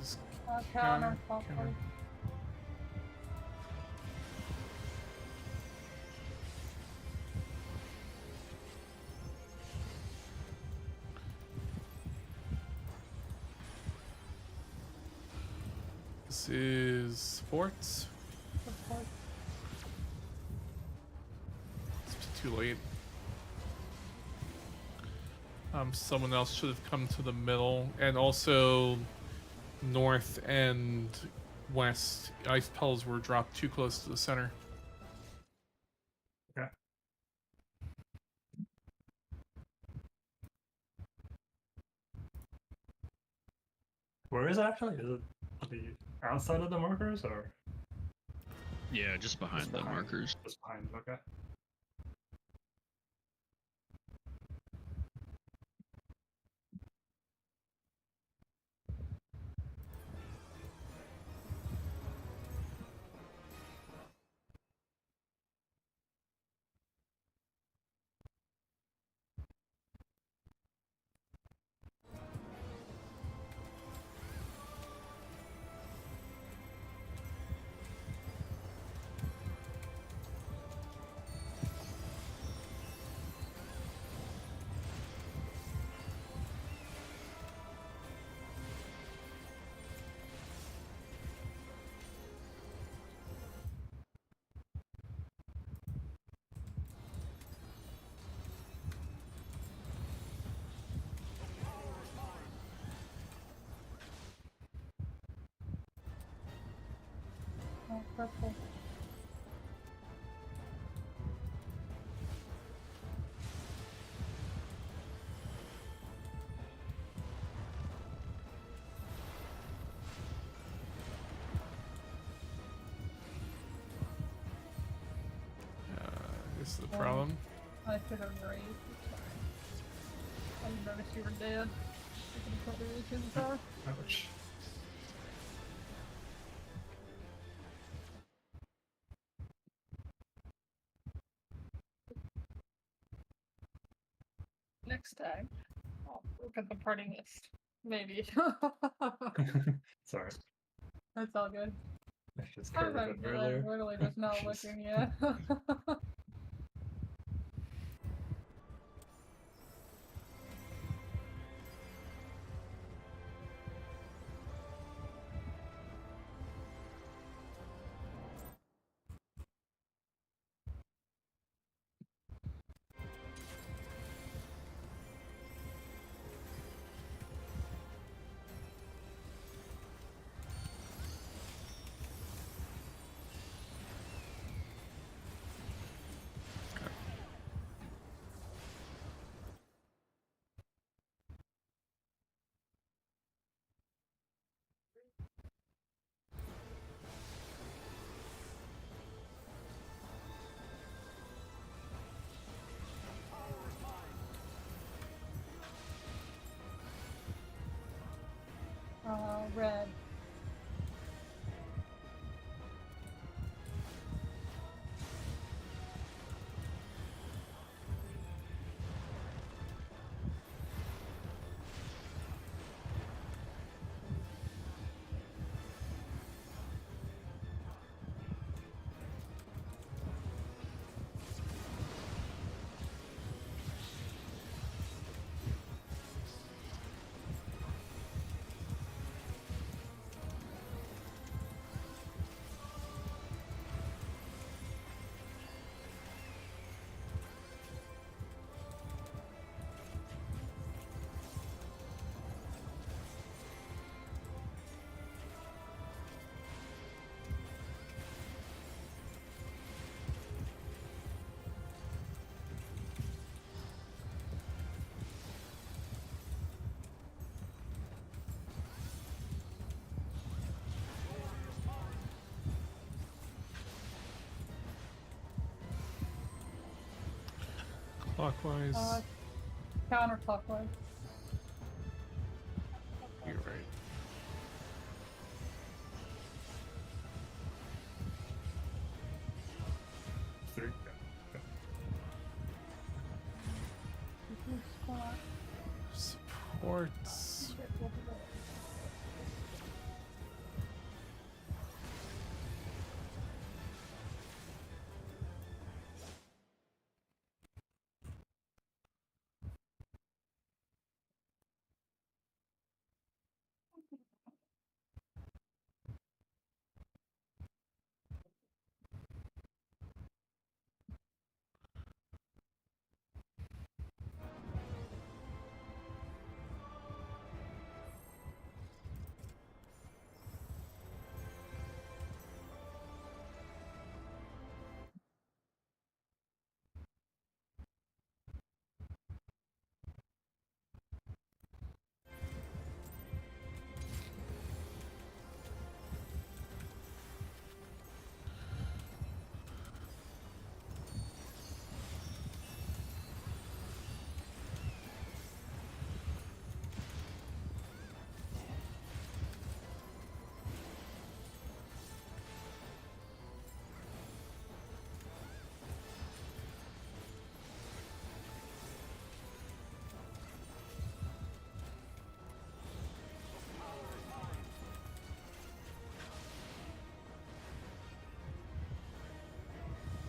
is Counter. counter. This is sports. It's too late. Someone else should have come to the middle, and also north and west. Ice pellets were dropped too close to the center. Okay. Where is it actually? Is it on the outside of the markers or Yeah, just behind just the behind? markers. Just behind. Okay. Oh, purple. This is the problem. I should have raised. Sorry. I didn't notice you were dead. I can put the in the car. Ouch. Next time, I'll look at the party list. Maybe. Sorry. That's all good. I just I'm covered it I'm earlier. literally just not Jeez. looking yet. Red. Clockwise. Counterclockwise. You're right. Three. Supports.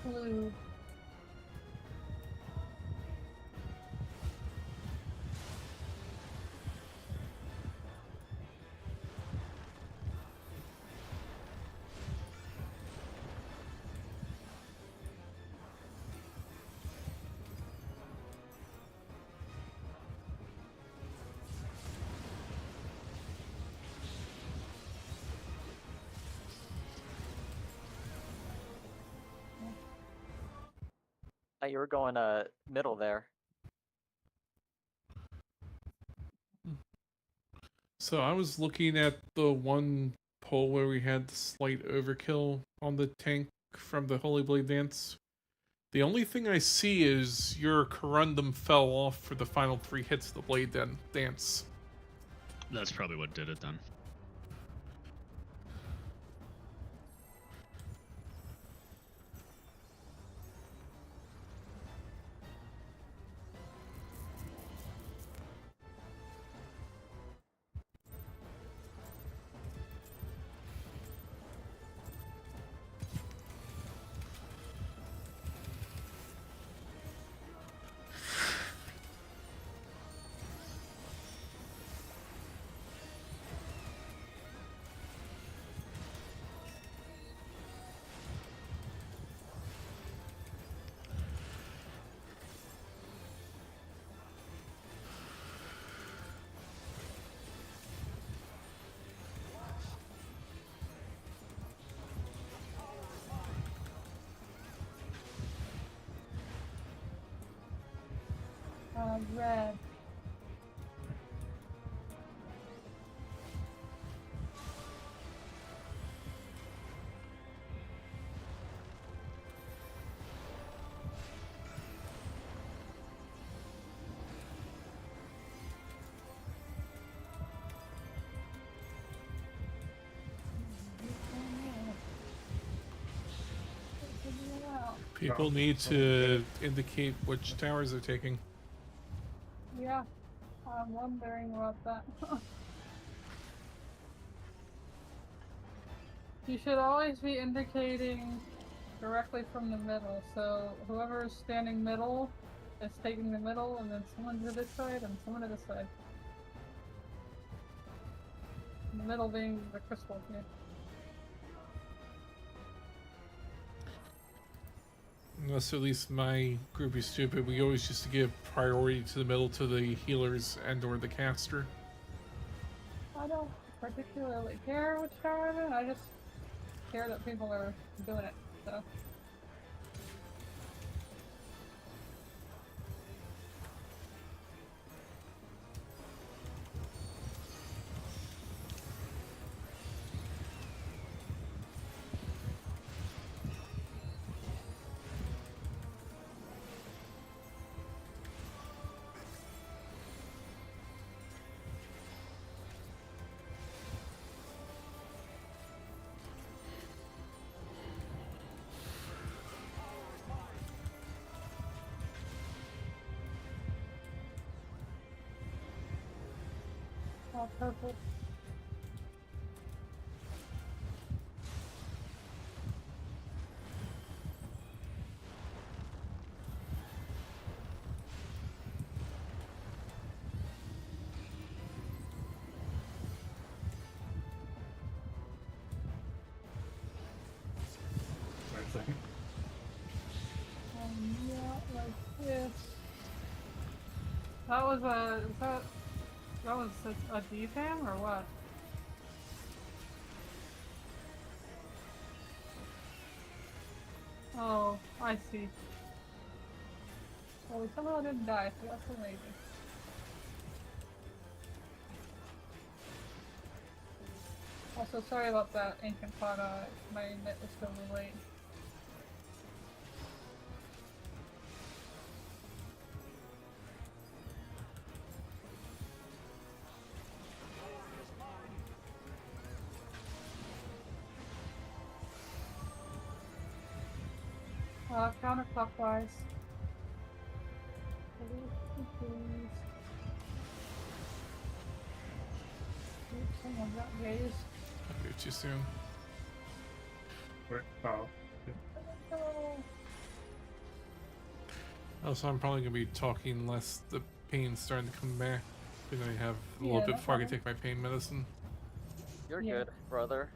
blue. Thought you were going middle there. So I was looking at the one poll where we had the slight overkill on the tank from the Holy Blade Dance. The only thing I see is your corundum fell off for the final 3 hits of the Blade Dance. That's probably what did it then. Red. People need to indicate which towers they're taking. Yeah, I'm wondering about that. You should always be indicating directly from the middle, so whoever's standing middle is taking the middle, and then someone to this side and someone to this side. The middle being the crystal here. Unless at least my group is stupid, we always used to give priority to the middle to the healers and or the caster. I don't particularly care which tower I'm in, I just care that people are doing it, so. Oh, purple. Wait a second. Yeah, like this. That was that was a D-fan or what? Oh, I see. Well, we somehow didn't die, so that's amazing. Also, sorry about that, Ancient Fada. My net was still late. Counterclockwise. Oops, someone got gazed. I'll get you soon. Wait, oh. Oh, Also, I'm probably gonna be talking less. The pain's starting to come back. Because I have a little Yeah, bit no before I can problem. take my pain medicine. You're Yeah. good, brother.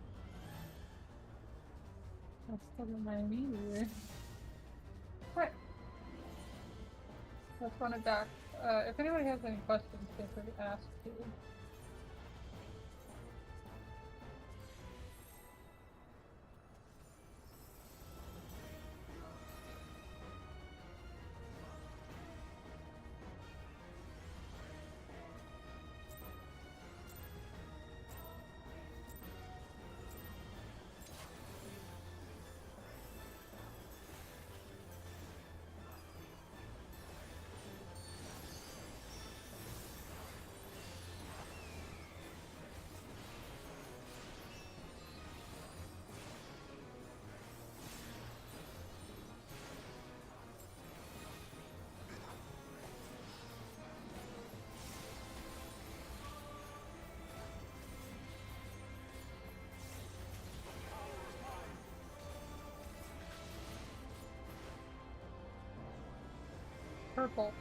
That's still in my meter. Right. Let's run it back. If anybody has any questions, feel free to ask too. Purple.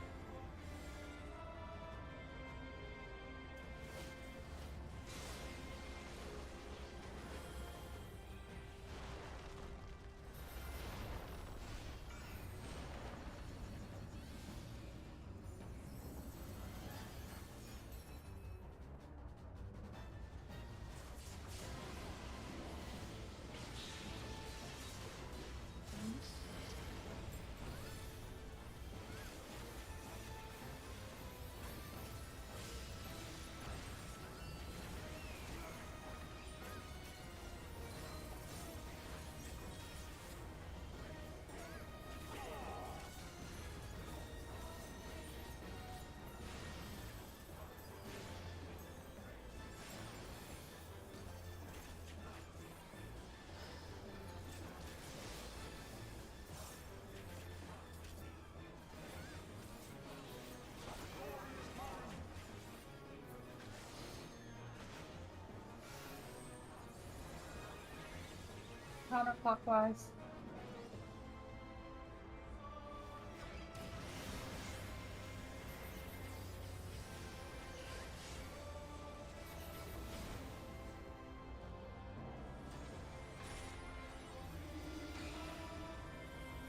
Counterclockwise.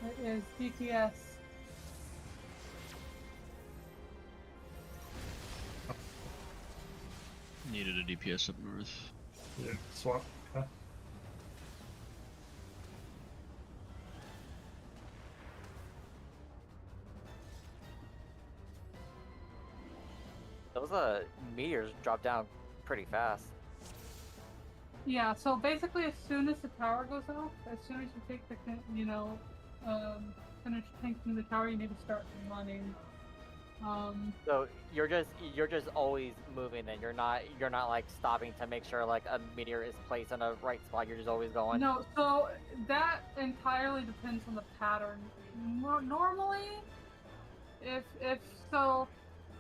It is DTS. Needed a DPS up north. Yeah, swap. Yeah. Those meteors drop down pretty fast. Yeah, so basically as soon as the tower goes off, as soon as you take the, finish tanking the tower, you need to start running. So you're just always moving, and you're not like stopping to make sure like a meteor is placed in a right spot. You're just always going. No, so that entirely depends on the pattern. Normally, if so,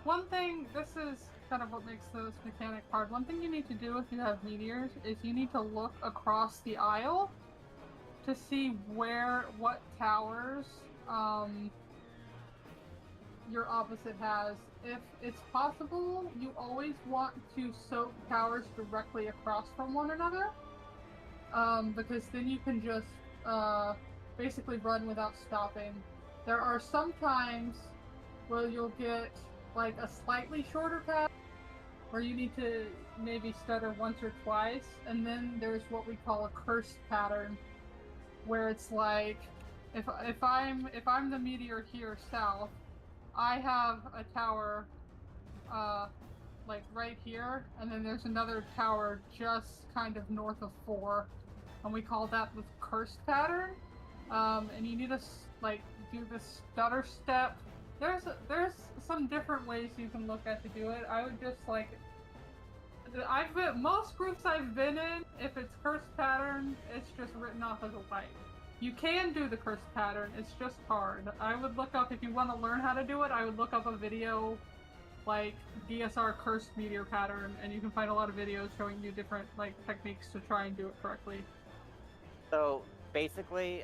one thing, this is kind of what makes this mechanic hard. One thing you need to do if you have meteors is you need to look across the aisle to see what towers your opposite has. If it's possible, you always want to soak towers directly across from one another, because then you can just basically run without stopping. There are some times where you'll get like a slightly shorter path where you need to maybe stutter once or twice, and then there's what we call a cursed pattern, where it's like if I'm the meteor here south, I have a tower like right here, and then there's another tower just kind of north of 4, and we call that the cursed pattern. And you need to like do the stutter step. There's some different ways you can look at to do it. I would just like most groups I've been in, if it's cursed pattern, it's just written off as a wipe. You can do the cursed pattern, it's just hard. I would look up, if you want to learn how to do it, I would look up a video like DSR cursed meteor pattern, and you can find a lot of videos showing you different like techniques to try and do it correctly. So basically,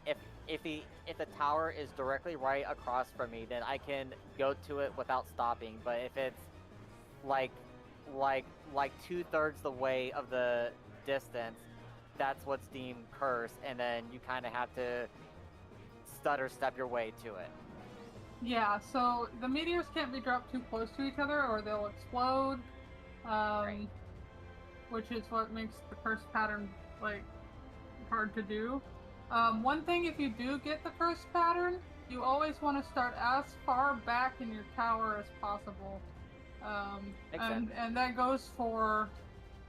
if the tower is directly right across from me, then I can go to it without stopping. But if it's like like 2/3 the way of the distance, that's what's deemed cursed, and then you kind of have to stutter step your way to it. Yeah, so the meteors can't be dropped too close to each other or they'll explode, Right. which is what makes the curse pattern like hard to do. One thing, if you do get the curse pattern, you always want to start as far back in your tower as possible. Makes sense. And that goes for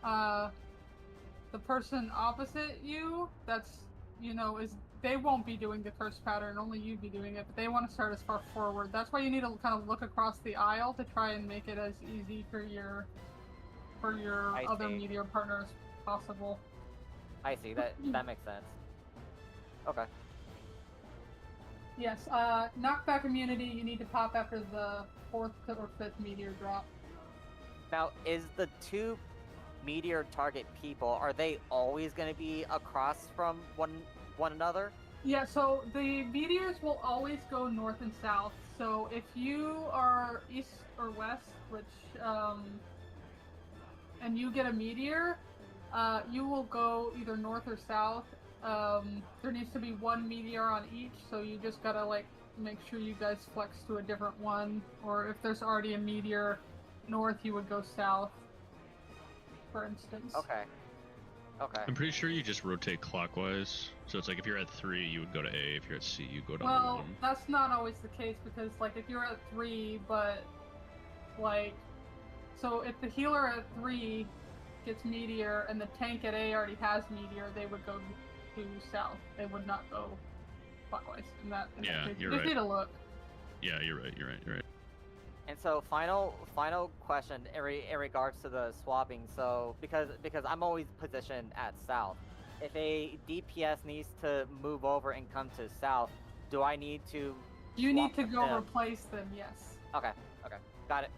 the person opposite you. That's is they won't be doing the curse pattern, only you be doing it, but they want to start as far forward. That's why you need to kind of look across the aisle to try and make it as easy for your I other see. meteor partner as possible. I see. That makes sense. Okay. Yes, knockback immunity you need to pop after the 4th or 5th meteor drop. Now, is the 2 meteor target people, are they always going to be across from one another? Yeah, so the meteors will always go north and south. So if you are east or west, which and you get a meteor, you will go either north or south. There needs to be 1 meteor on each, so you just gotta like make sure you guys flex to a different one. Or if there's already a meteor north, you would go south, for instance. Okay. Okay. I'm pretty sure you just rotate clockwise. So it's like if you're at 3, you would go to A. If you're at C, you go to Well, 1. that's not always the case because, like, if you're at 3, but like, so if the healer at 3 gets meteor and the tank at A already has meteor, they would go to south. They would not go clockwise. In that Yeah, case. you're Just right. need to look. Yeah, you're right. You're right. And so final question in regards to the swapping. So because I'm always positioned at south, if a DPS needs to move over and come to south, do I need to? You swap need to with go them? replace them. Yes. Okay. Okay. Got it.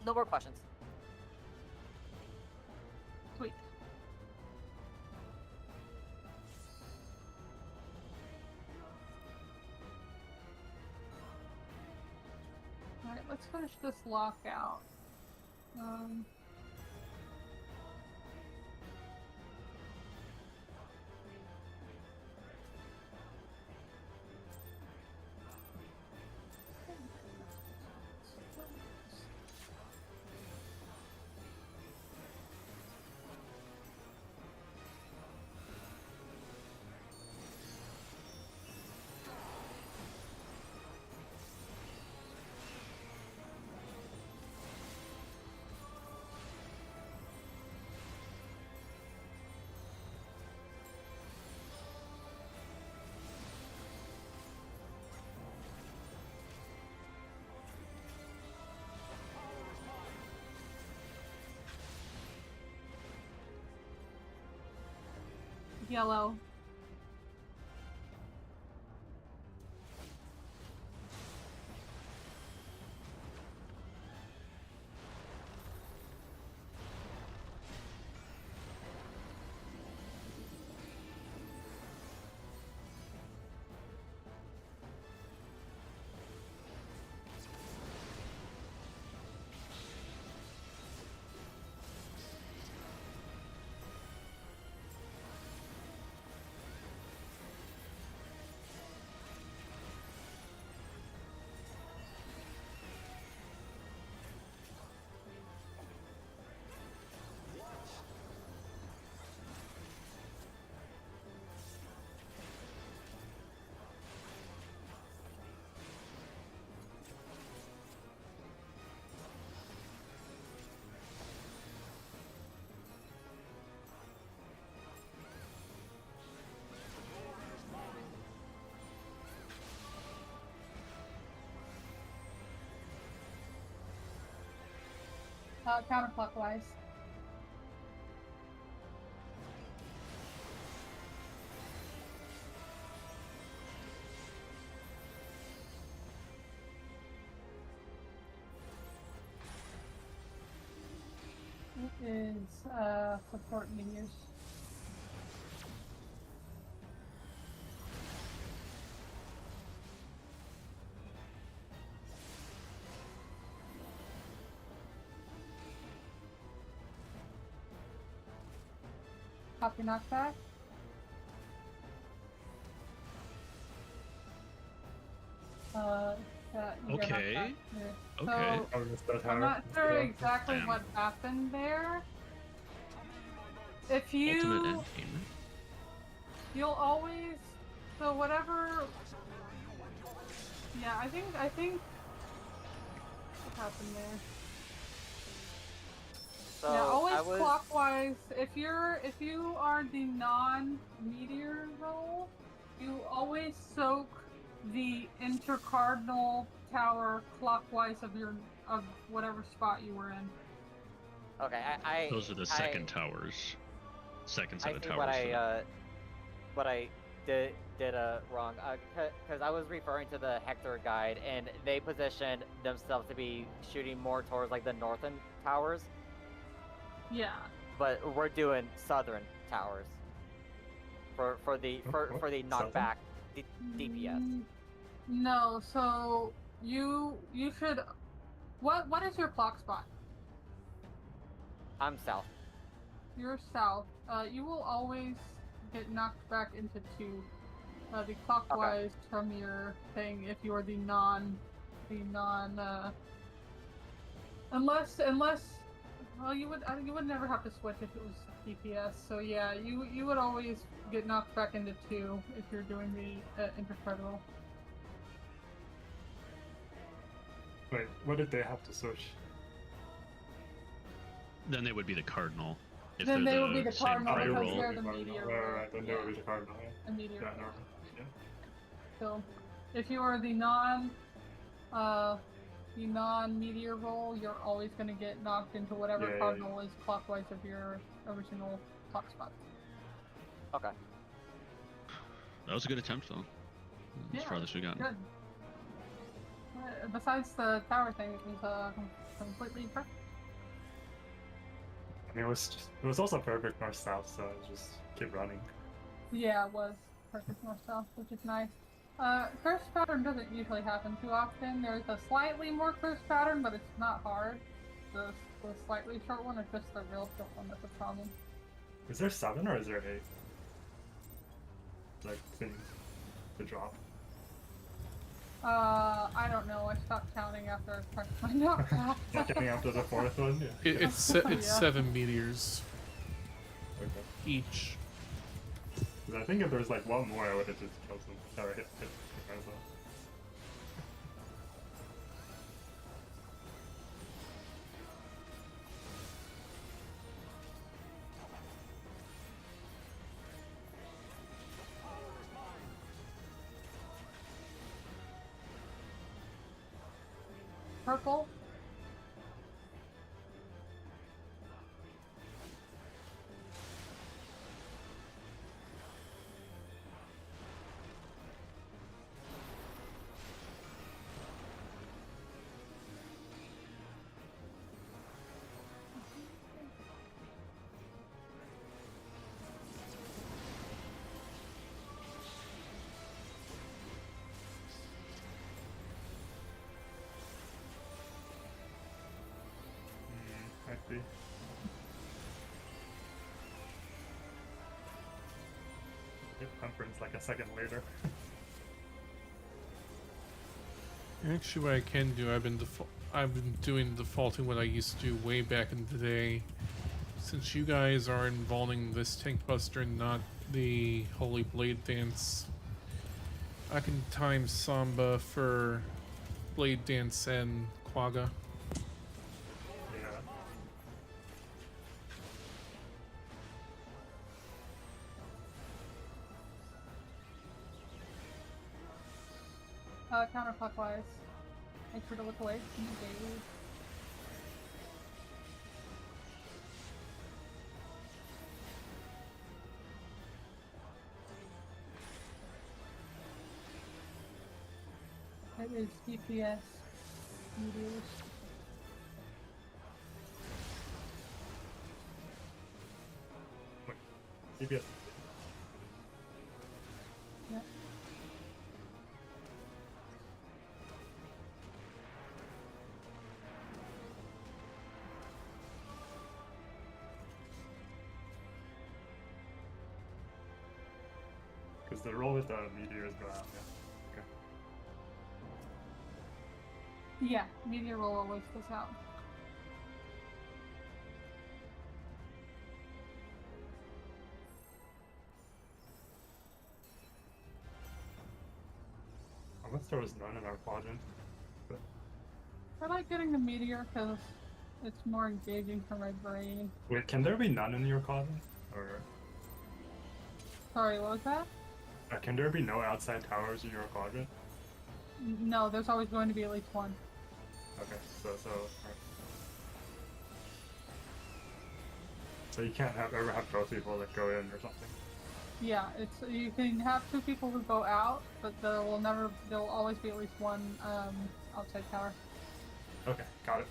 No more questions. Sweet. Alright, let's finish this lockout. Yellow. Counterclockwise. It is support meteors. Copy knockback. You get knocked Okay. back here. Okay. So, Oh, missed that I'm tower. not Missed sure it. exactly Damn. what happened there. If Ultimate you, endgame. you'll always, so whatever. Yeah, I think what happened there. So Yeah, always I was clockwise. If you are the non-meteor role, you always soak the intercardinal tower clockwise of whatever spot you were in. okay. I Those are the second towers. Second set I of see towers. what I did wrong. Because I was referring to the Hector guide, and they positioned themselves to be shooting more towards like the northern towers, Yeah. but we're doing southern towers for the What? for the Southern? knockback DPS. No, so you should. What is your clock spot? I'm south. You're south. You will always get knocked back into 2. The clockwise from your thing if you're the non unless well you would never have to switch if it was DPS. So yeah, you would always get knocked back into 2 if you're doing the intercredible. Wait, what did they have to switch? Then they would be the cardinal. If Then they're they would be the same cardinal fire because roll. they're the meteor. Right, then they Yeah. would be the cardinal. Yeah, A meteor. yeah, normal. Yeah. So if you are the non-meteor roll, you're always going to get knocked into whatever Yeah. cardinal is clockwise of your original clock spot. Okay. That was a good attempt, though. That's Yeah, farthest we got. Good. Besides the tower thing, it was completely perfect. I mean, it was also perfect north south, so I just keep running. Yeah, it was perfect north south, which is nice. Curse pattern doesn't usually happen too often. There's a slightly more curse pattern, but it's not hard. The slightly short one is just the real short one that's a problem. Is there 7 or is there 8? Like things to drop. I don't know. I stopped counting after I pressed my knockback. Not getting after the 4th one. Yeah. It's Yeah. 7 meteors Okay. each. 'Cause I think if there was like one more, I would have just killed them. Or hit myself. Purple. I see. Hit conference like a second later. Actually, what I can do, I've been doing defaulting what I used to do way back in the day. Since you guys are involving this tank buster and not the Holy Blade Dance, I can time Samba for Blade Dance and Quagga. Yeah. Counterclockwise. Make sure to look away from the gate. It is DPS meteors. DPS. Yep. Because the roll with the meteors go out, yeah. Okay. Yeah, meteor roll always goes out. Unless there was none in our quadrant. But I like getting the meteor because it's more engaging for my brain. wait, can there be none in your quadrant? Or Sorry, what was that? can there be no outside towers in your quadrant? No, there's always going to be at least one. Okay, alright. So you can't ever have both people that go in or something. Yeah, it's you can have two people who go out, but there will always be at least one outside tower. Okay, got it.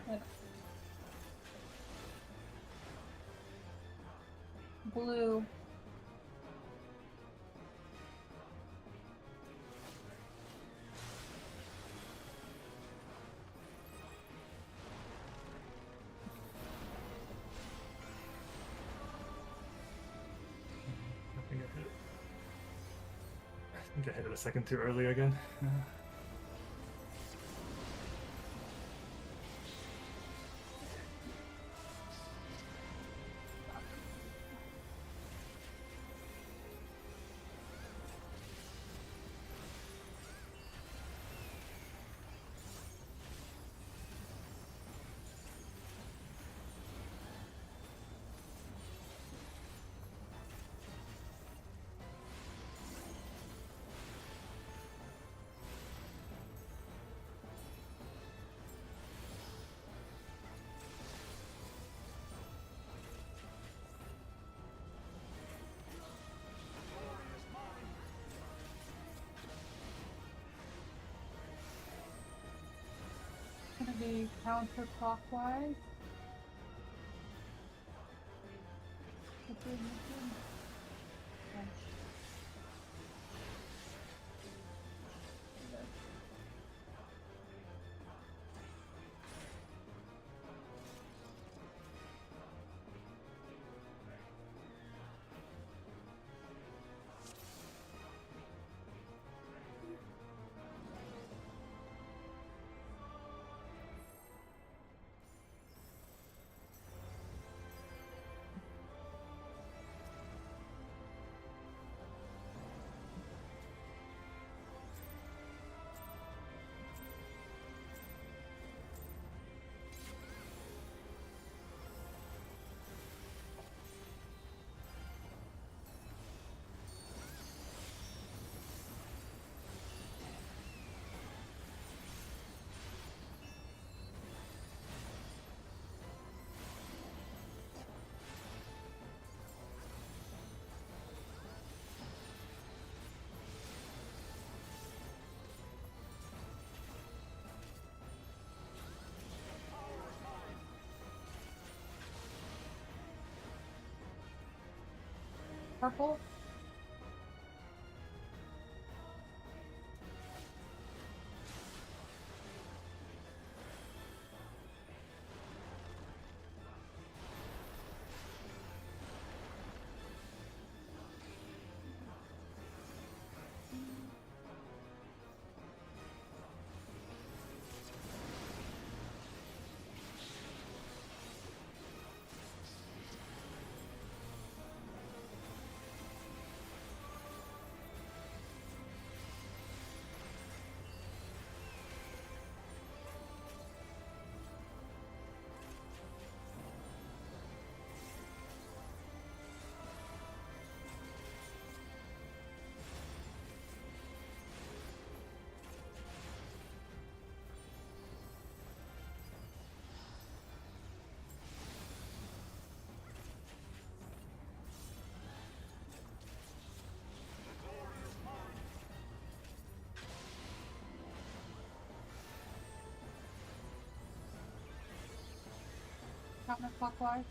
And blue. I think I hit it a second too early again. Gonna be counterclockwise. Purple. Counterclockwise.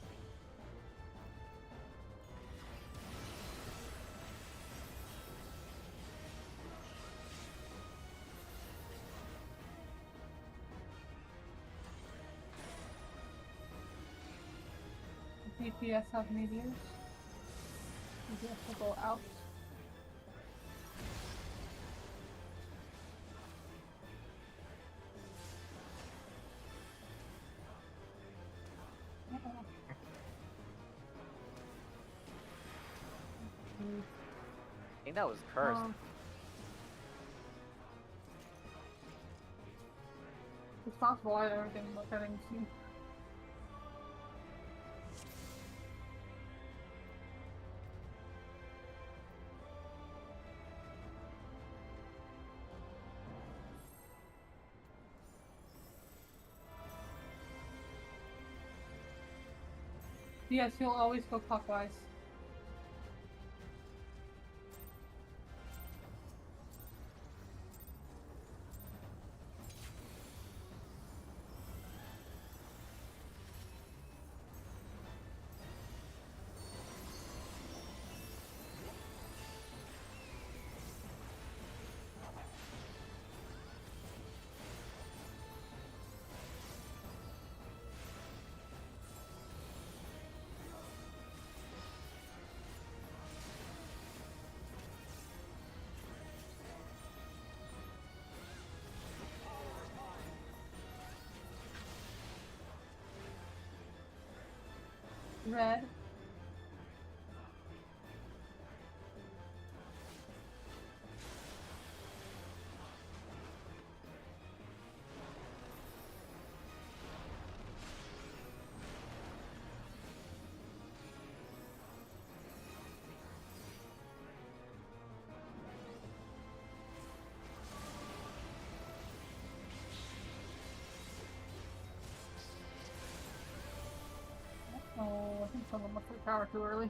DPS have meteors. DPS will go out. I think that was cursed. It's possible I didn't look, I didn't see. Yes, you'll always go clockwise. Red. Oh, I think someone left their power too early.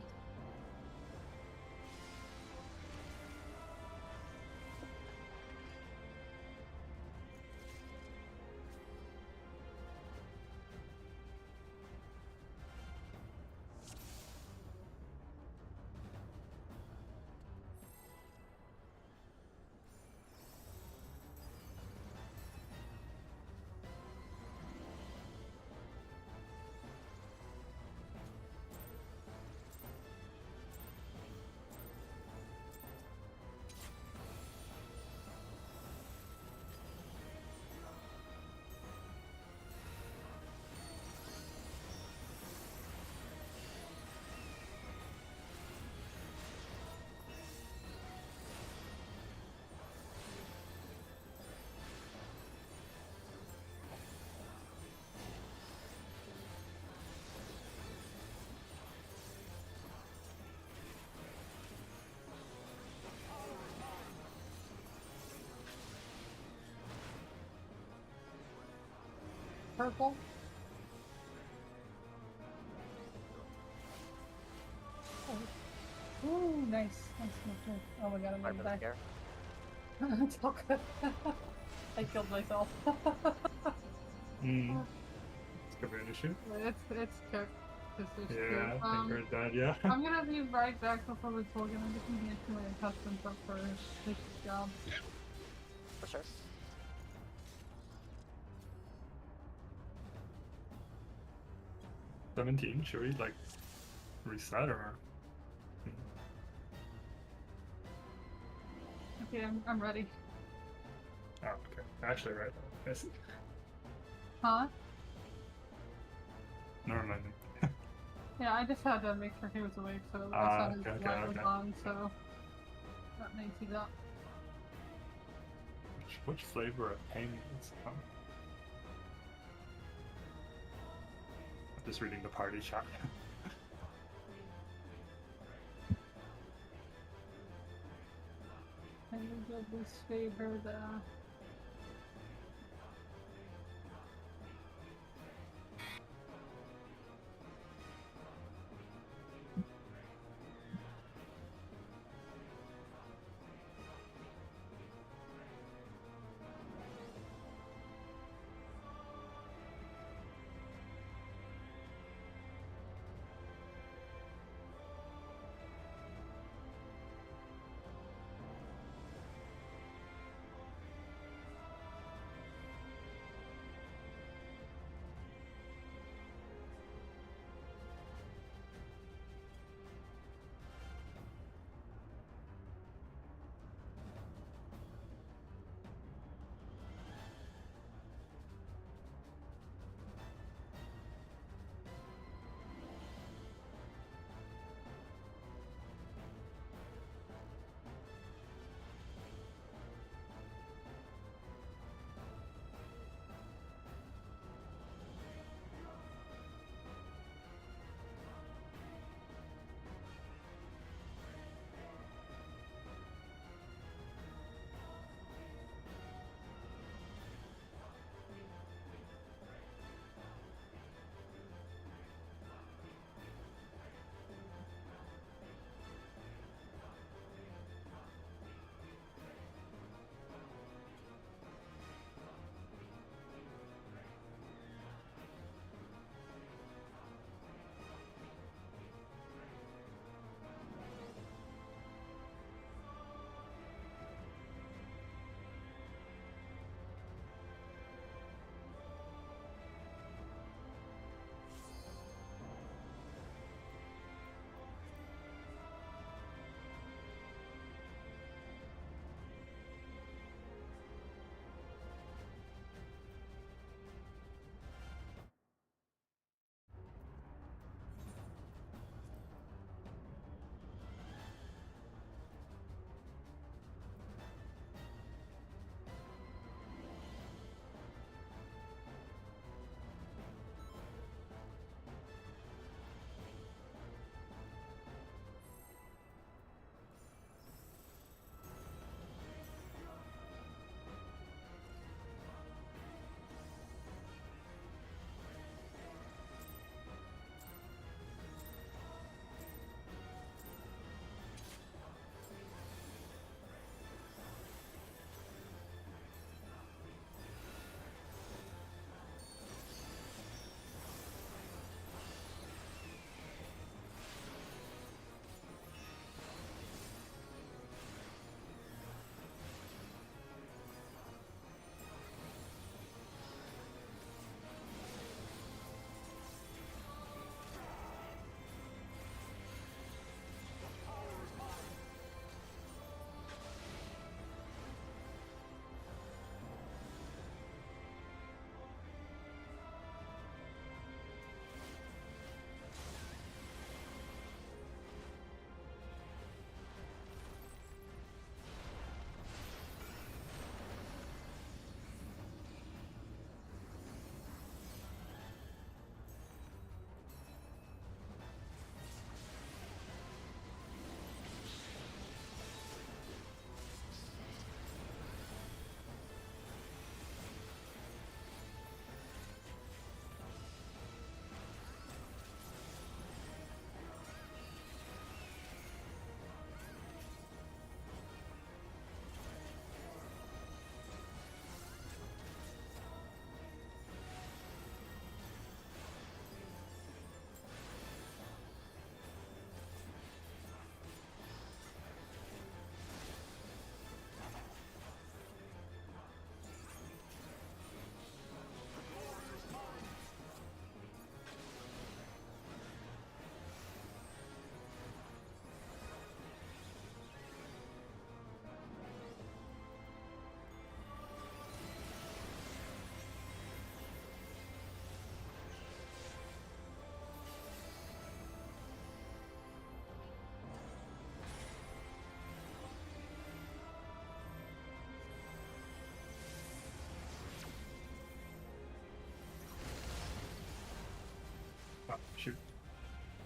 Purple. Oh. Ooh, nice. Nice. Oh my god, I'm Sorry gonna for the die. scare. It's all good. I killed myself. It's gonna be an issue. It's cooked. It's Yeah, good. I think we're dead, yeah. I'm gonna be right back before we talk, and I'm just gonna get to my custom stuff for this job. For sure. 17, should we like reset or? Okay, I'm ready. Oh, okay. Actually, right. I see. Huh? Never mind. Yeah, I just had to make sure he was awake, so I saw his light was on, so that makes it up. Which flavor of pain is I'm just reading the party chat. I will disfavor the...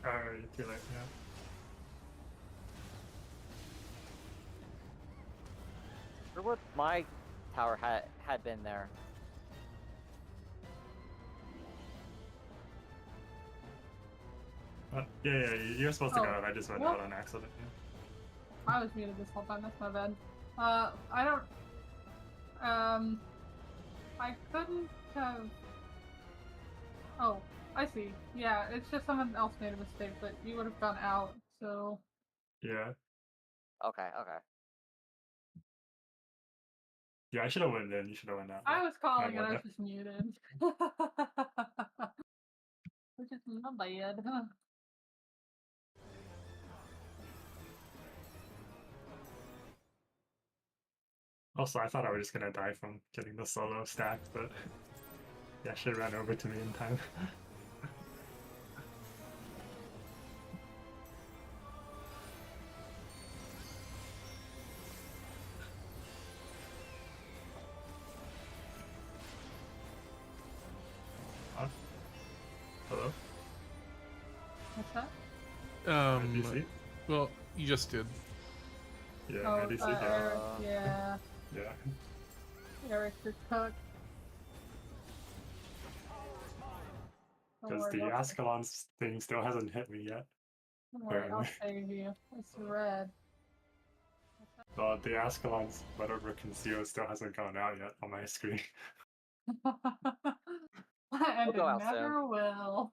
You're too late, yeah. Or would my tower had been there? Yeah, you're supposed to go Oh, out. I just went what? out on accident. Yeah. I was muted this whole time. That's my bad. I don't. I couldn't have. Oh, I see. Yeah, it's just someone else made a mistake, but you would have gone out. So Yeah. Okay, okay. Yeah, I should have went in. You should have went out. I was calling My and I was bad. just muted. Which is my bad. Also, I thought I was just gonna die from getting the solo stacked, but yeah, she ran over to me in time. Huh? Hello? What's that? DC? Well, you just did. Yeah, Oh, DC. Yeah. Eric, yeah. Yeah. Eric, you're cooked. Don't Because worry, the I'll save- Ascalon thing still hasn't hit me yet. don't worry, I'll apparently. save you. It's red. But the Ascalon's whatever conceal still hasn't gone out yet on my screen. And go it out soon. never will.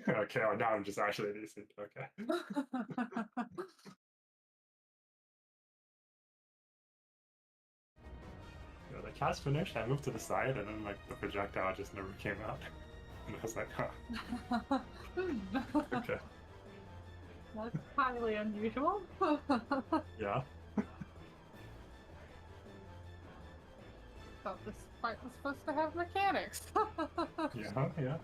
Okay, well now I'm just actually decent. Okay. Yeah, the cast finished, I moved to the side, and then like the projectile just never came out. And I was like, huh, okay. That's highly unusual. Yeah. Thought this fight was supposed to have mechanics. Yeah.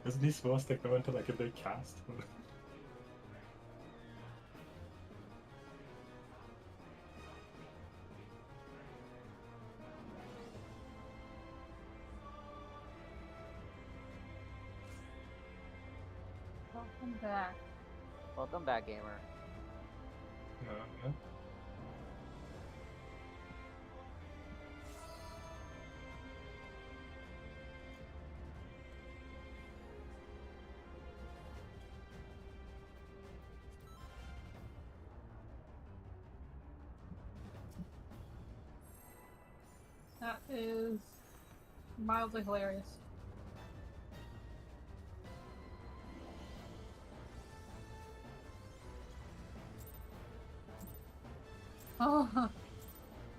Isn't he supposed to go into like a big cast? Welcome back. Welcome back, gamer. Yeah. That is mildly hilarious. Oh,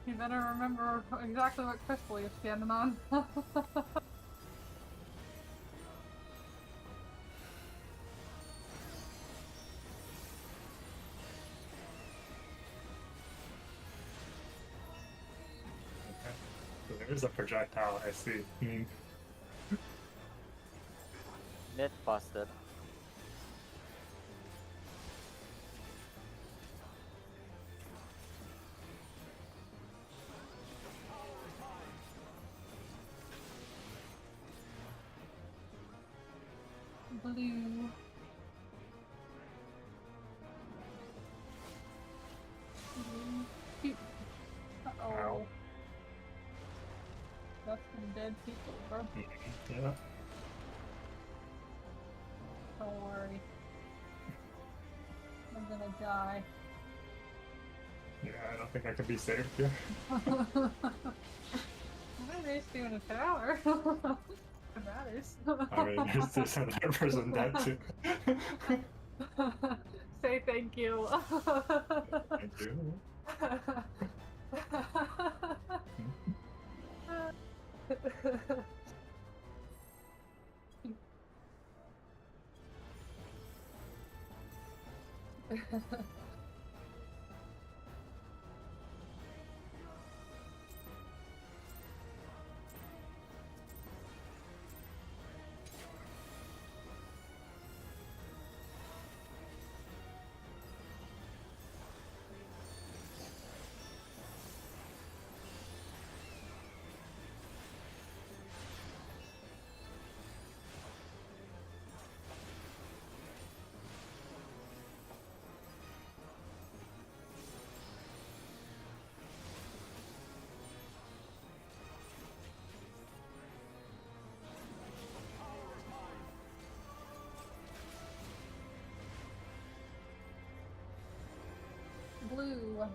you better remember exactly what crystal you're standing on. Okay. So there's a projectile, I see. Myth busted. Blue. Uh-oh. Ow. That's some dead people, bro. Yeah. Don't worry. I'm gonna die. Yeah, I don't think I can be saved here. What are they doing a tower? It matters. I mean, there's another person dead too. Say thank you. Thank you. blue.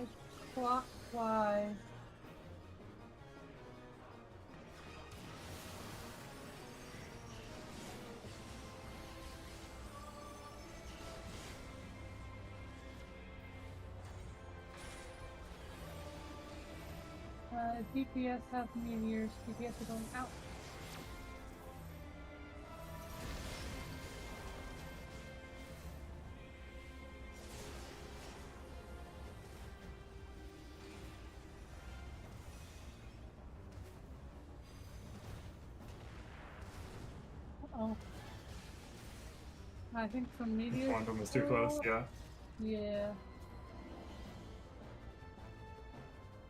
It's clockwise. DPS has meteors. DPS are going out. Uh-oh. I think some meteors. Quantum was too close, yeah. Yeah.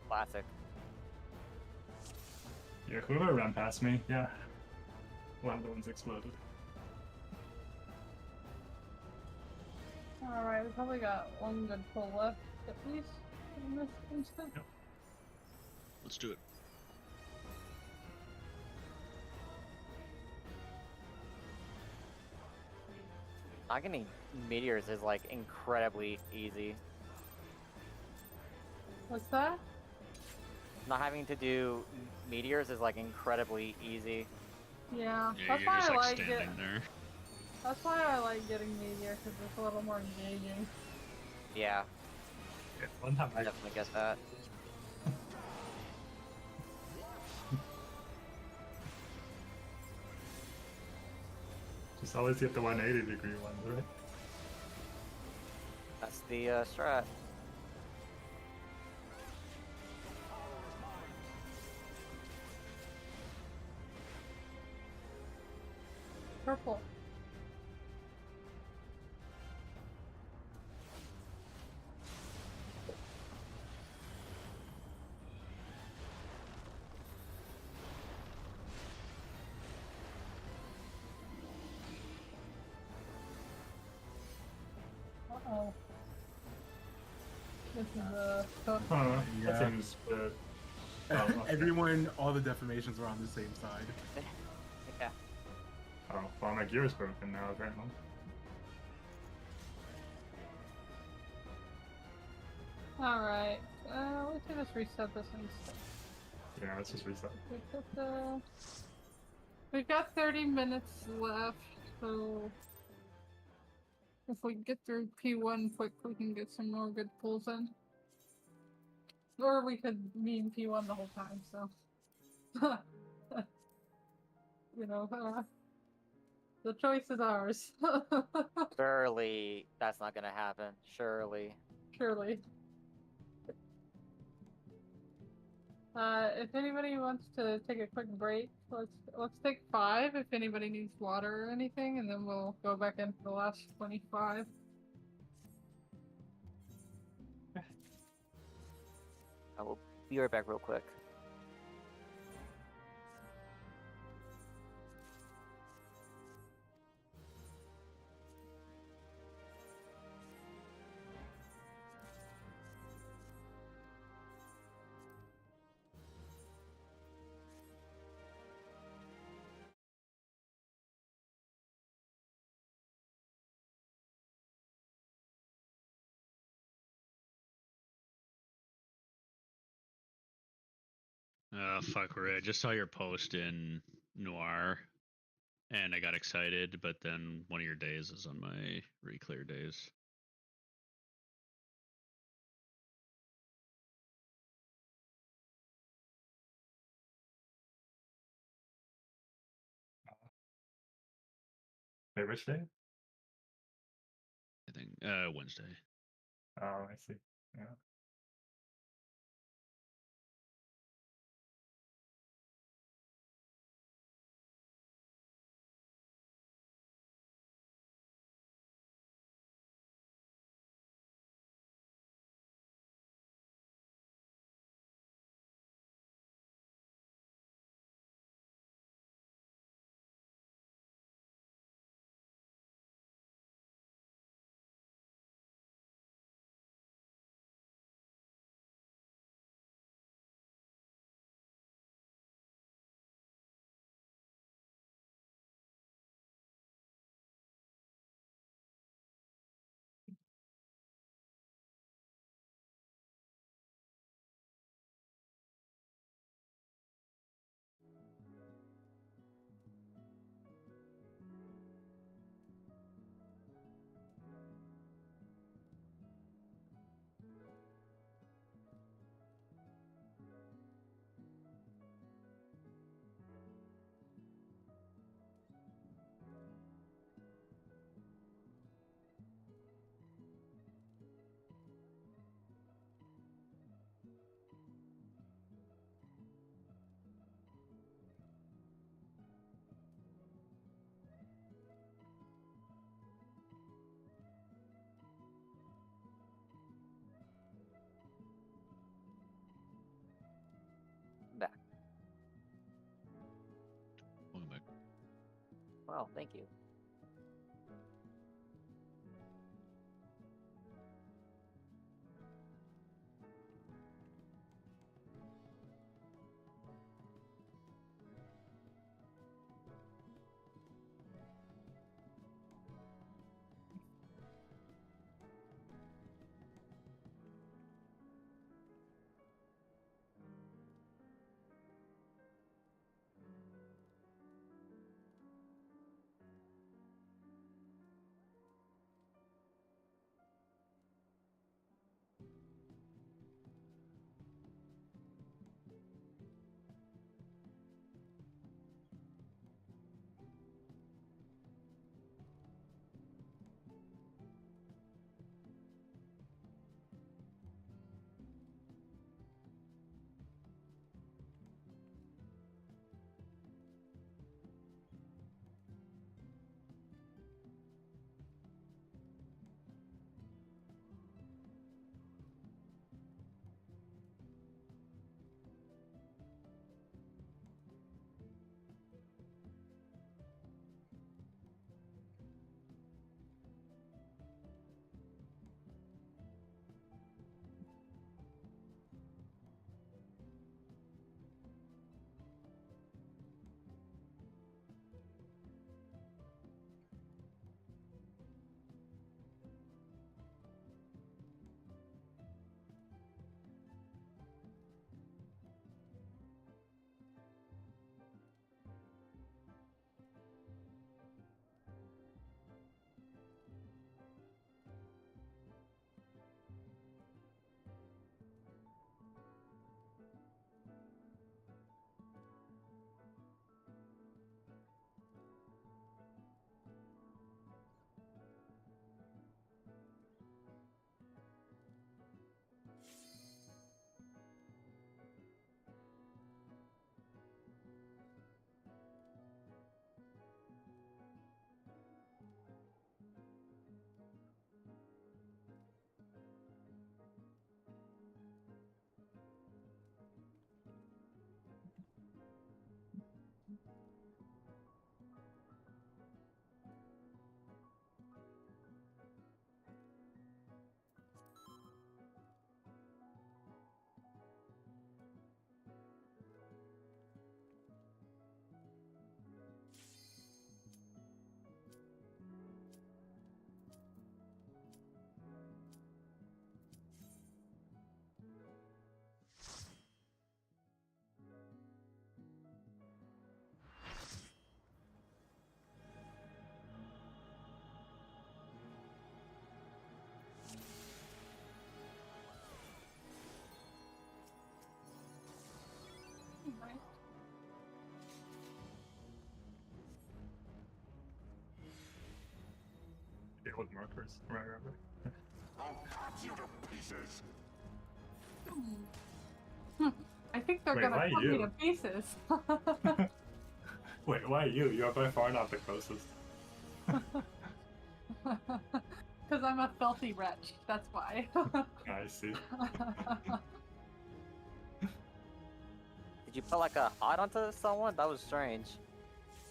Classic. Yeah, whoever ran past me, yeah. One of the ones exploded. Alright, we probably got one good pull left, at least, in this instant. Yep. Let's do it. Not getting meteors is like incredibly easy. What's that? Not having to do meteors is like incredibly easy. Yeah, Yeah, that's you're why just I like like standing it. there. That's why I like getting meteor, because it's a little more engaging. Yeah, Yeah, one time I I definitely get that. just always get the 180-degree ones, right? That's the strat. Purple. Uh-oh. This is a... That Yeah. seems okay. Everyone, all the deformations are on the same side. Yeah. Oh, well, my gear is broken now, apparently. Alright, we can just reset this instead. Yeah, let's just reset. We've got 30 minutes left, so if we get through P1 quick, we can get some more good pulls in. Or we could be in P1 the whole time, so. You know, the choice is ours. Surely that's not gonna happen. Surely. Surely. If anybody wants to take a quick break, let's take 5 if anybody needs water or anything, and then we'll go back into the last 25. I will be right back real quick. Fuck, Ray. I just saw your post in Noir, and I got excited, but then one of your days is on my re-clear days. Wait, which day? I think Wednesday. Oh, I see. Yeah. Back. Welcome back. Wow, thank you. with markers. Right. I think they're Wait, gonna why cut me you? to pieces. Wait, why you? You are by far not the closest. Because I'm a filthy wretch. That's why. I see. Did you put like a hot onto someone? That was strange.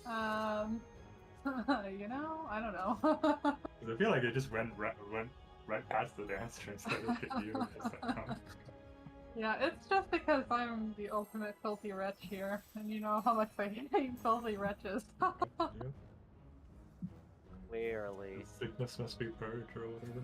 You know, I don't know. 'Cause I feel like it just went right past the dancer instead of hitting you. It's like, oh. Yeah, it's just because I'm the ultimate filthy wretch here, and you know how much I hate filthy wretches. Yeah. Clearly. The sickness must be purged or whatever.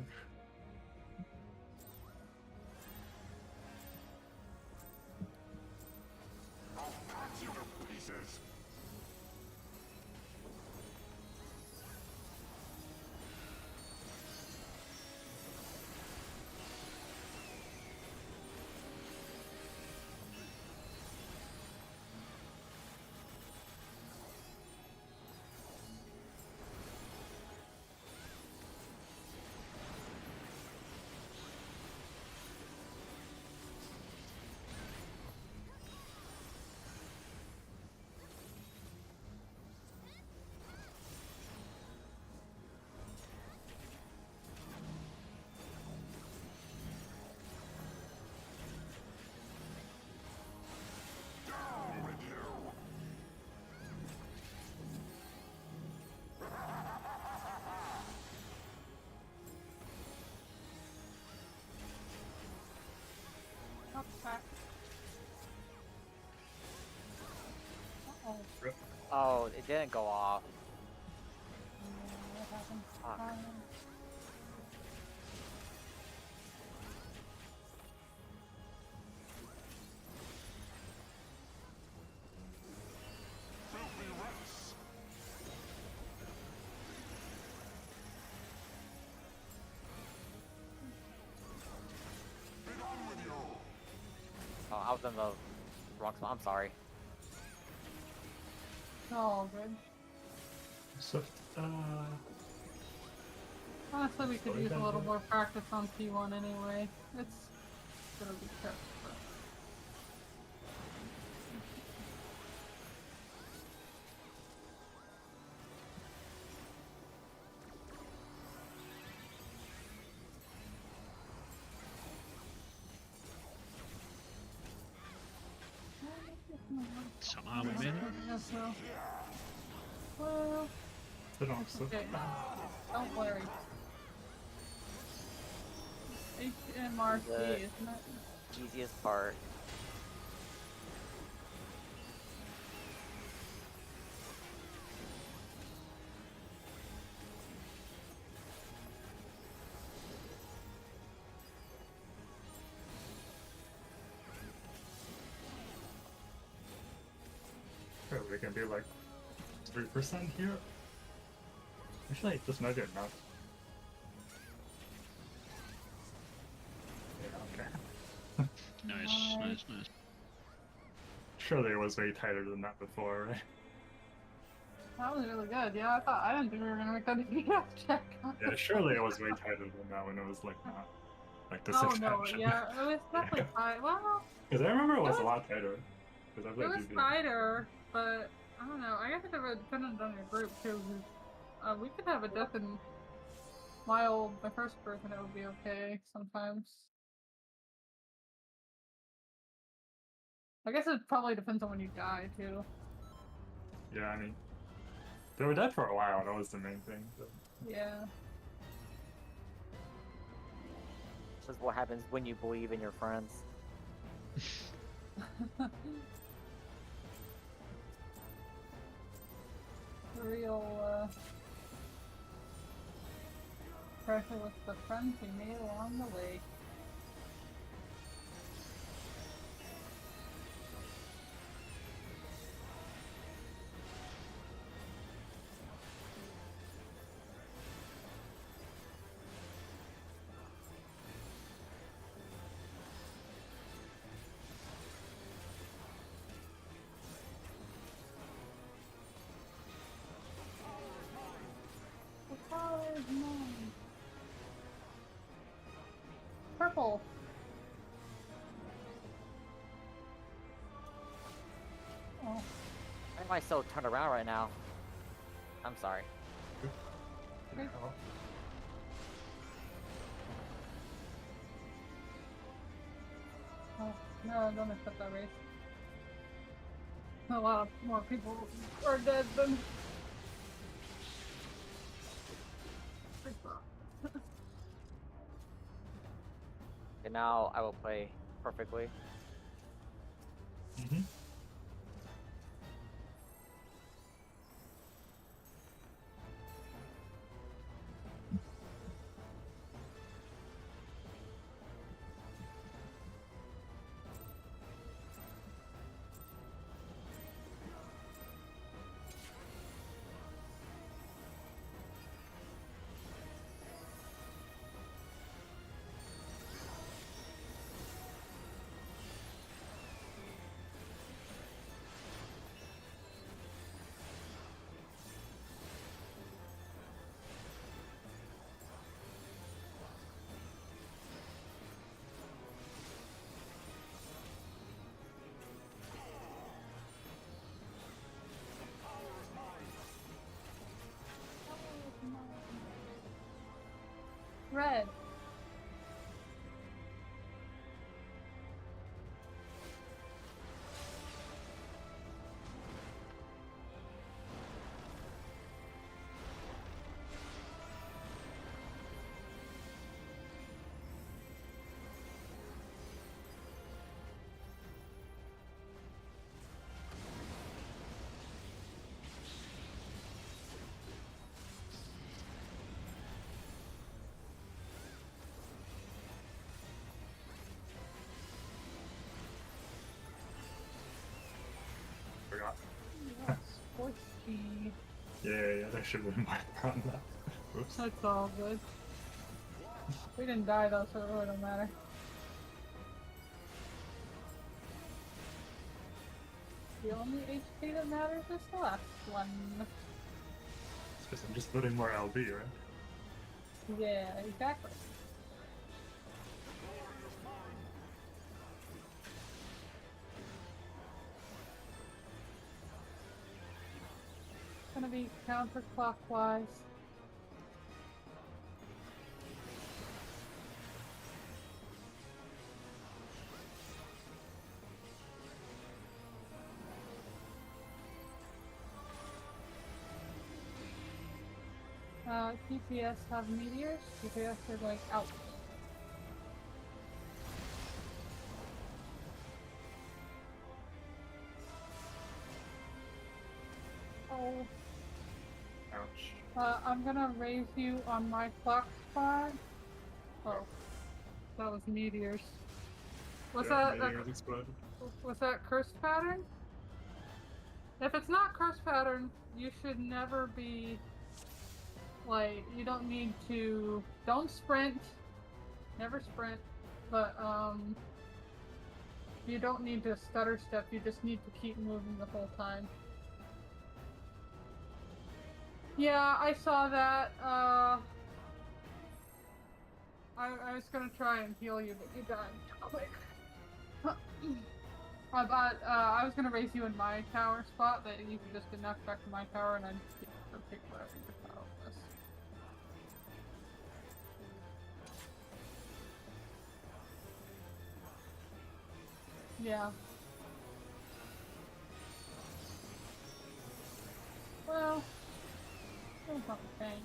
Okay. Uh-oh. Oh, it didn't go off. What happened? Fuck. Oh, I was in the wrong spot. I'm sorry. Oh, good. So, Honestly, we could Slow use a down little here. more practice on P1 anyway. It's gonna be tough. But... Somehow we made it. Yes, no. Well, sit on it's so. okay. Don't worry. HMRC, The- isn't it? Easiest part. Sure, we can be like 3% here. Actually, this might be enough. Yeah, okay. Nice. Surely it was way tighter than that before, right? That was really good. Yeah, I didn't think we were gonna make that DF check. Yeah, surely it was way tighter than that when it was like not like this Oh no, extension. yeah, it was definitely tight. Well, Because I remember it was a was- lot tighter. Because I it played was DB. tighter, but I don't know. I guess it would depend on your group too. 'Cause, we could have a death in my first group, and it would be okay sometimes. I guess it probably depends on when you die too. Yeah, I mean, they were dead for a while. That was the main thing. So. Yeah. This is what happens when you believe in your friends. Real pressure with the friends we made along the way. The power is mine. purple. Oh, Why am I so turned around right now? I'm sorry. Okay. oh no, don't accept that race. A lot of more people are dead than. I thought. And now I will play perfectly. Mm-hmm. Red. Forgot. Yes, squishy. Yeah, there should have been my on that. Oops. That's all good. We didn't die though, so it really don't matter. The only HP that matters is the last one. It's because I'm just putting more LB, right? Yeah, exactly. It's gonna be counterclockwise. TPS have meteors. TPS are like out. Oh. Ouch. I'm gonna raise you on my clock spot. Oh, that was meteors. Was Yeah, that meteors exploded. was that cursed pattern? If it's not cursed pattern, you should never be like, you don't need to, don't sprint, never sprint, but you don't need to stutter step, you just need to keep moving the whole time. Yeah, I saw that. I was gonna try and heal you, but you died too quick. I was gonna raise you in my tower spot, that you could just get knocked back to my tower, and I'd take whatever you got out of this. Yeah. Well, it's not the tank.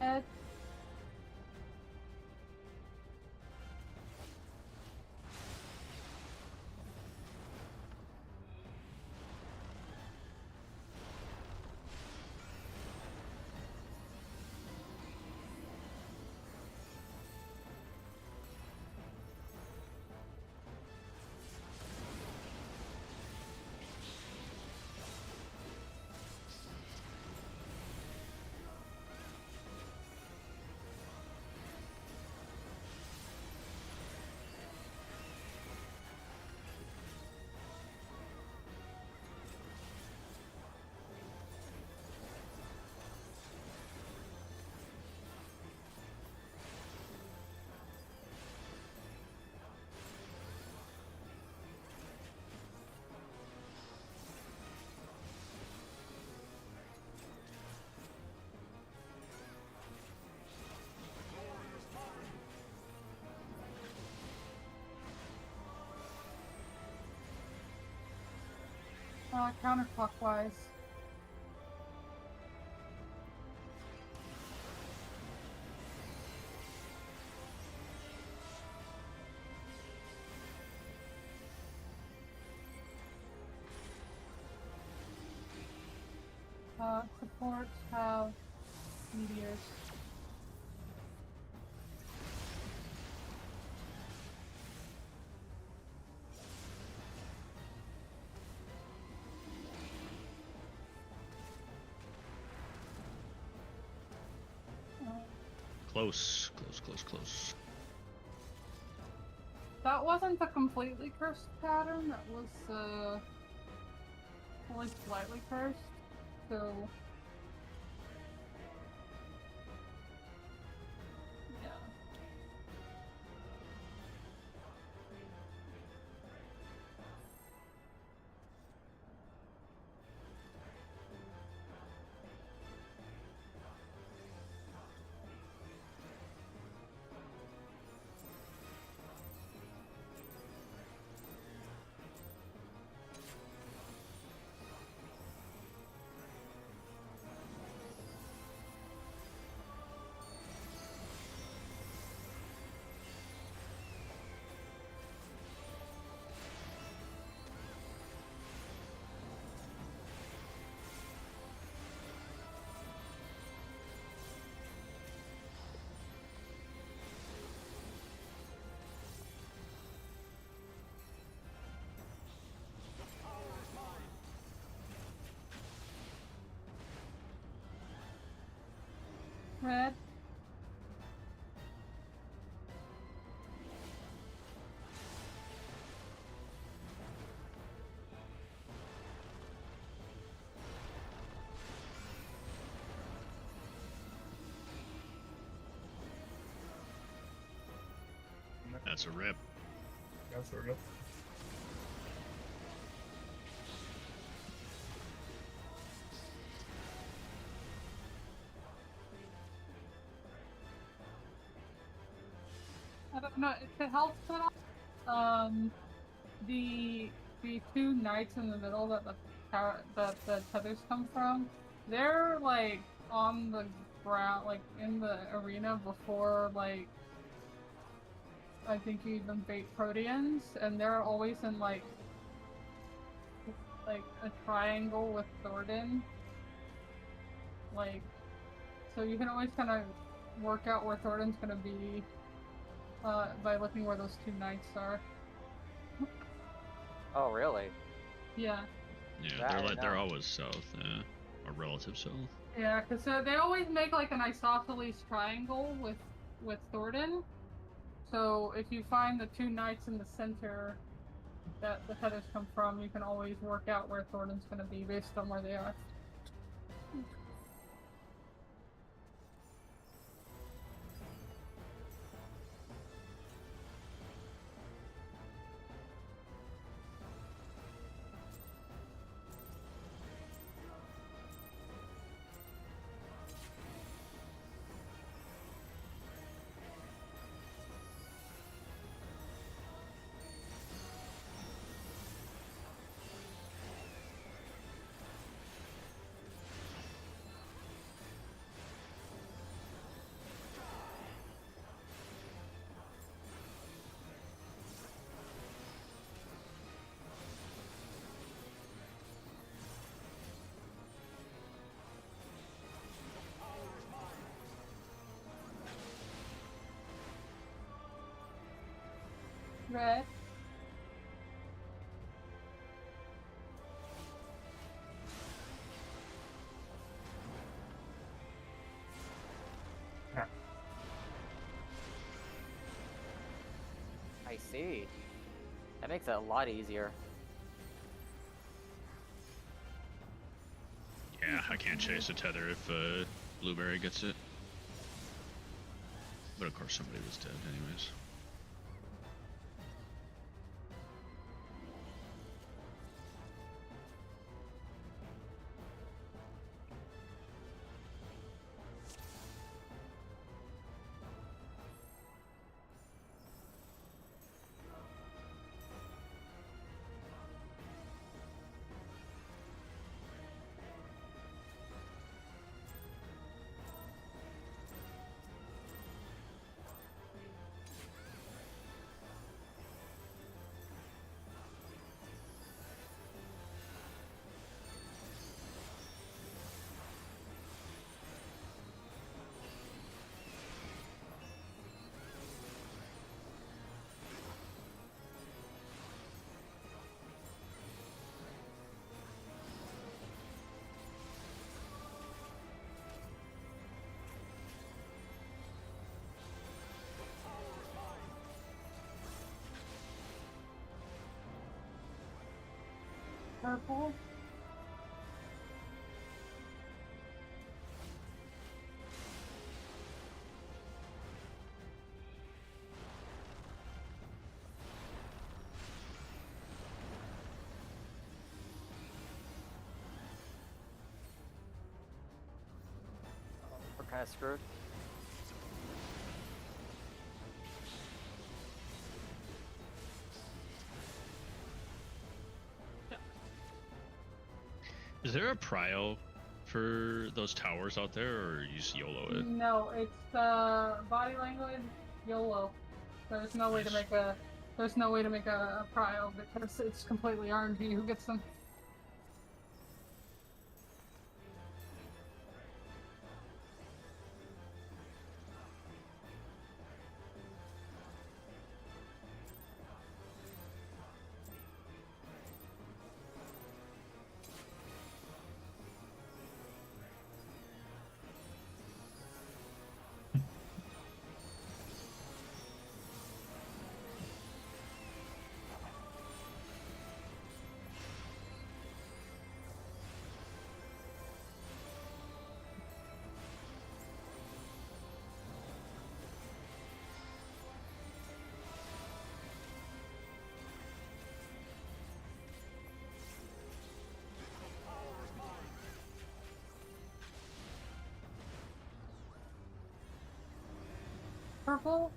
Ed. Counterclockwise. Supports have meteors. Close. That wasn't the completely cursed pattern, that was only slightly cursed, so yeah. Red. That's a rip. That's sort of. I don't know if it helps at all. The two knights in the middle that the tethers come from, they're like on the ground, like in the arena before like I think you even bait Proteans, and they're always in like a triangle with Thornton. Like, so you can always kind of work out where Thornton's gonna be by looking where those two knights are. Oh, really? Yeah. Yeah, That I they're know. always south, or relative south. Yeah, because they always make like an isosceles triangle with Thornton. So if you find the two knights in the center that the feathers come from, you can always work out where Thornton's going to be based on where they are. Red. I see. That makes it a lot easier. Yeah, I can't chase a tether if Blueberry gets it. But of course somebody was dead anyways. Purple. We're kind of screwed. Is there a prio for those towers out there, or you just YOLO it? No, it's body language YOLO. There's no way to Nice. make a prio because it's completely RNG who gets them. Purple.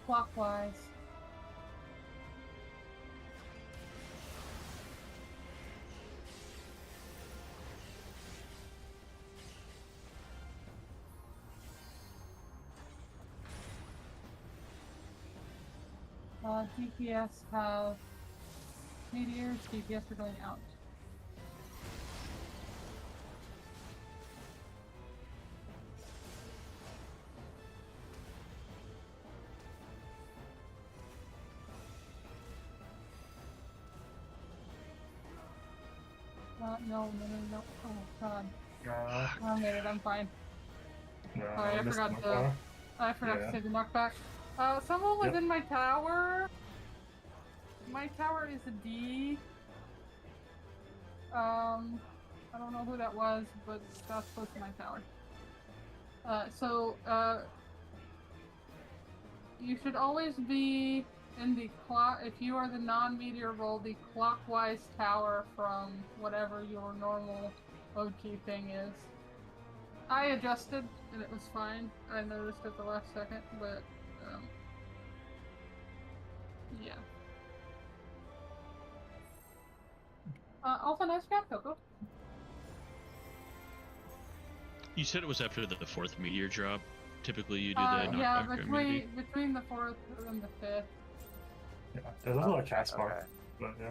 Clockwise. DPS have meteors. DPS are going out. No. Oh god. I made it. I'm fine. No, Sorry, I missed forgot my to. bar. I forgot Yeah. to take the knockback. Someone was Yep. in my tower. My tower is a D. I don't know who that was, but that's close to my tower. You should always be in the clock. If you are the non-meteor roll, the clockwise tower from whatever your normal OG thing is. I adjusted and it was fine. I noticed at the last second, but yeah. Also, nice job, Coco. You said it was after the fourth meteor drop. Typically, you do the Yeah, knockback immunity. between the 4th and the 5th. Yeah, there's also a cast okay. bar, but yeah.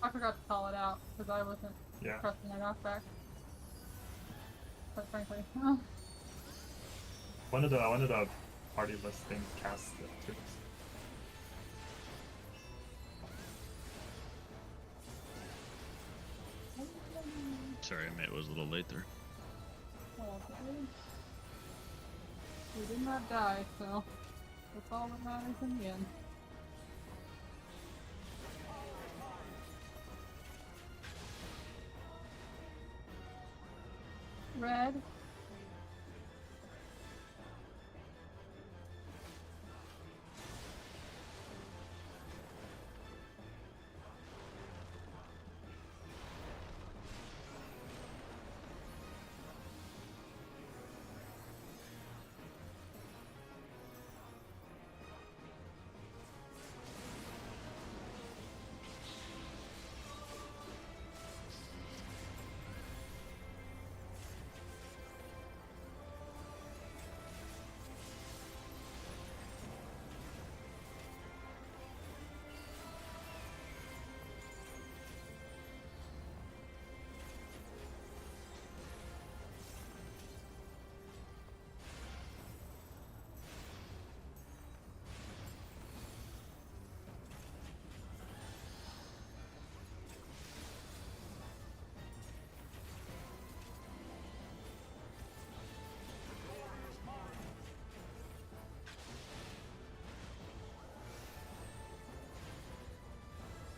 I forgot to call it out because I wasn't Yeah. pressing my knockback. Quite frankly. One of the party list things casts it too. Sorry, I it was a little late there. We did not die, so that's all that matters in the end. Red.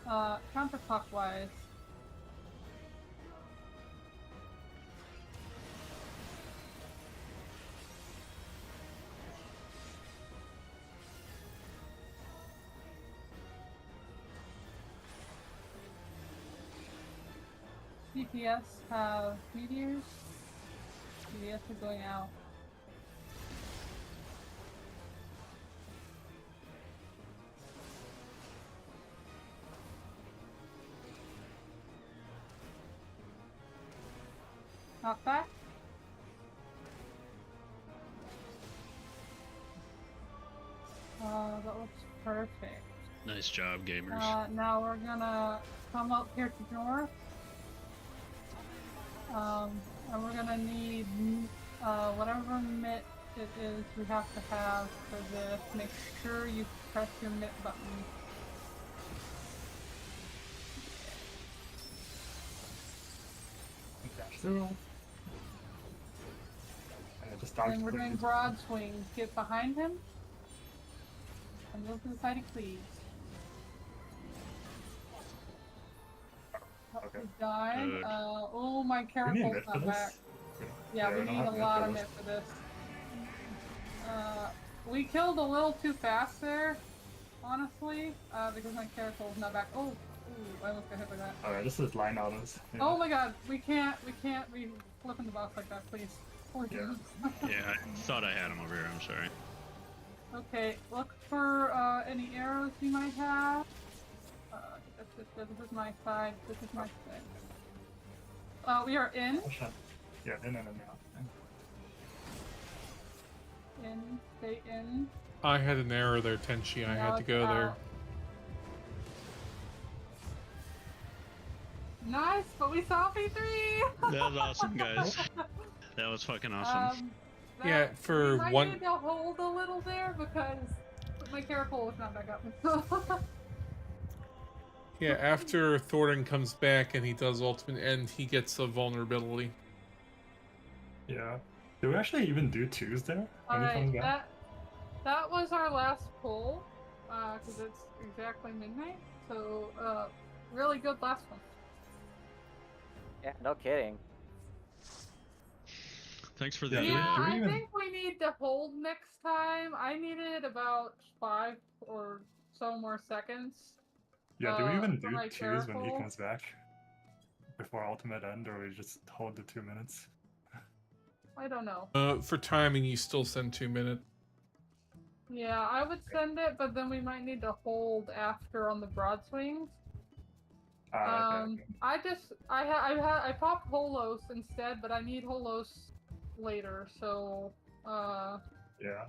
Counterclockwise. CPS have meteors. CPS are going out. Knockback. That looks perfect. Nice job, gamers. Now we're gonna come up here to north. And we're gonna need whatever mitt it is we have to have for this. Make sure you press your mitt button. Dash through. And I just dodged And we're quickly. doing broad swings. Get behind him. And move to the side he cleaves. Okay. He died. Good. Oh, my We need caracol's mid for not back. this? Yeah, we don't need have a mid lot for of this. it for this. We killed a little too fast there, honestly, because my character was not back. Oh, ooh, I almost got hit by that. Alright, this is line autos. Yeah. Oh my god, we can't be flipping the boss like that, please. Poor Yeah. dude. Yeah, I thought I had him over here. I'm sorry. Okay, look for any arrows you might have. This is my side. This is my side. We are in. Oh, shit. Yeah, in and out. In. Stay in. I had an error there, Tenchi. I Now had to it's go there. out. Nice, but we saw P3! That was awesome, guys. That was fucking awesome. Yeah, for we might one- need to hold a little there because my caracol was not back up. Yeah, after Thorin comes back and he does ultimate end, he gets a vulnerability. Yeah. Do we actually even do twos there? When he comes Alright, back? that was our last pull, because it's exactly midnight. So, really good last one. Yeah, no kidding. Thanks for the Yeah, do we- Yeah, do we I even- think we need to hold next time. I needed about 5 or so more seconds. Yeah, do we even for do my twos when he caracol. comes back? Before ultimate end, or we just hold the 2 minutes? I don't know. For timing, you still send 2 minute. Yeah, I would send it, but then we might need to hold after on the broad swings. Okay. I popped Holos instead, but I need Holos later, so Yeah.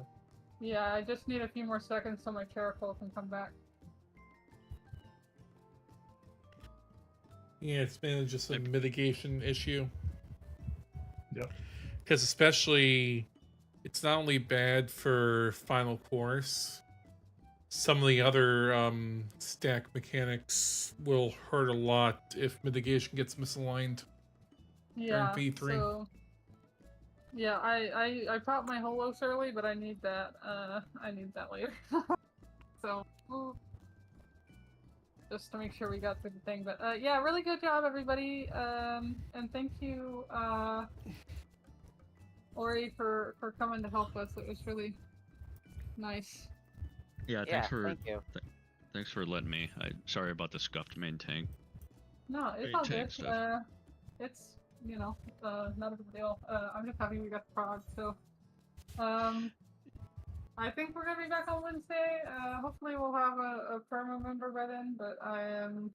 yeah, I just need a few more seconds so my characol can come back. Yeah, it's mainly just a mitigation issue. Yep. Because especially, it's not only bad for final course, some of the other stack mechanics will hurt a lot if mitigation gets misaligned. Yeah, V3. so yeah, I popped my Holos early, but I need that later. So just to make sure we got through the thing, but yeah, really good job, everybody, and thank you, Ori, for coming to help us. It was really nice. Yeah, Yeah, thanks thank you. thanks for letting me. Sorry about the scuffed main tank. No, it's Great all tank good. stuff. It's not a big deal. I'm just happy we got the prog. So, I think we're gonna be back on Wednesday. Hopefully we'll have a perma member by then. But I am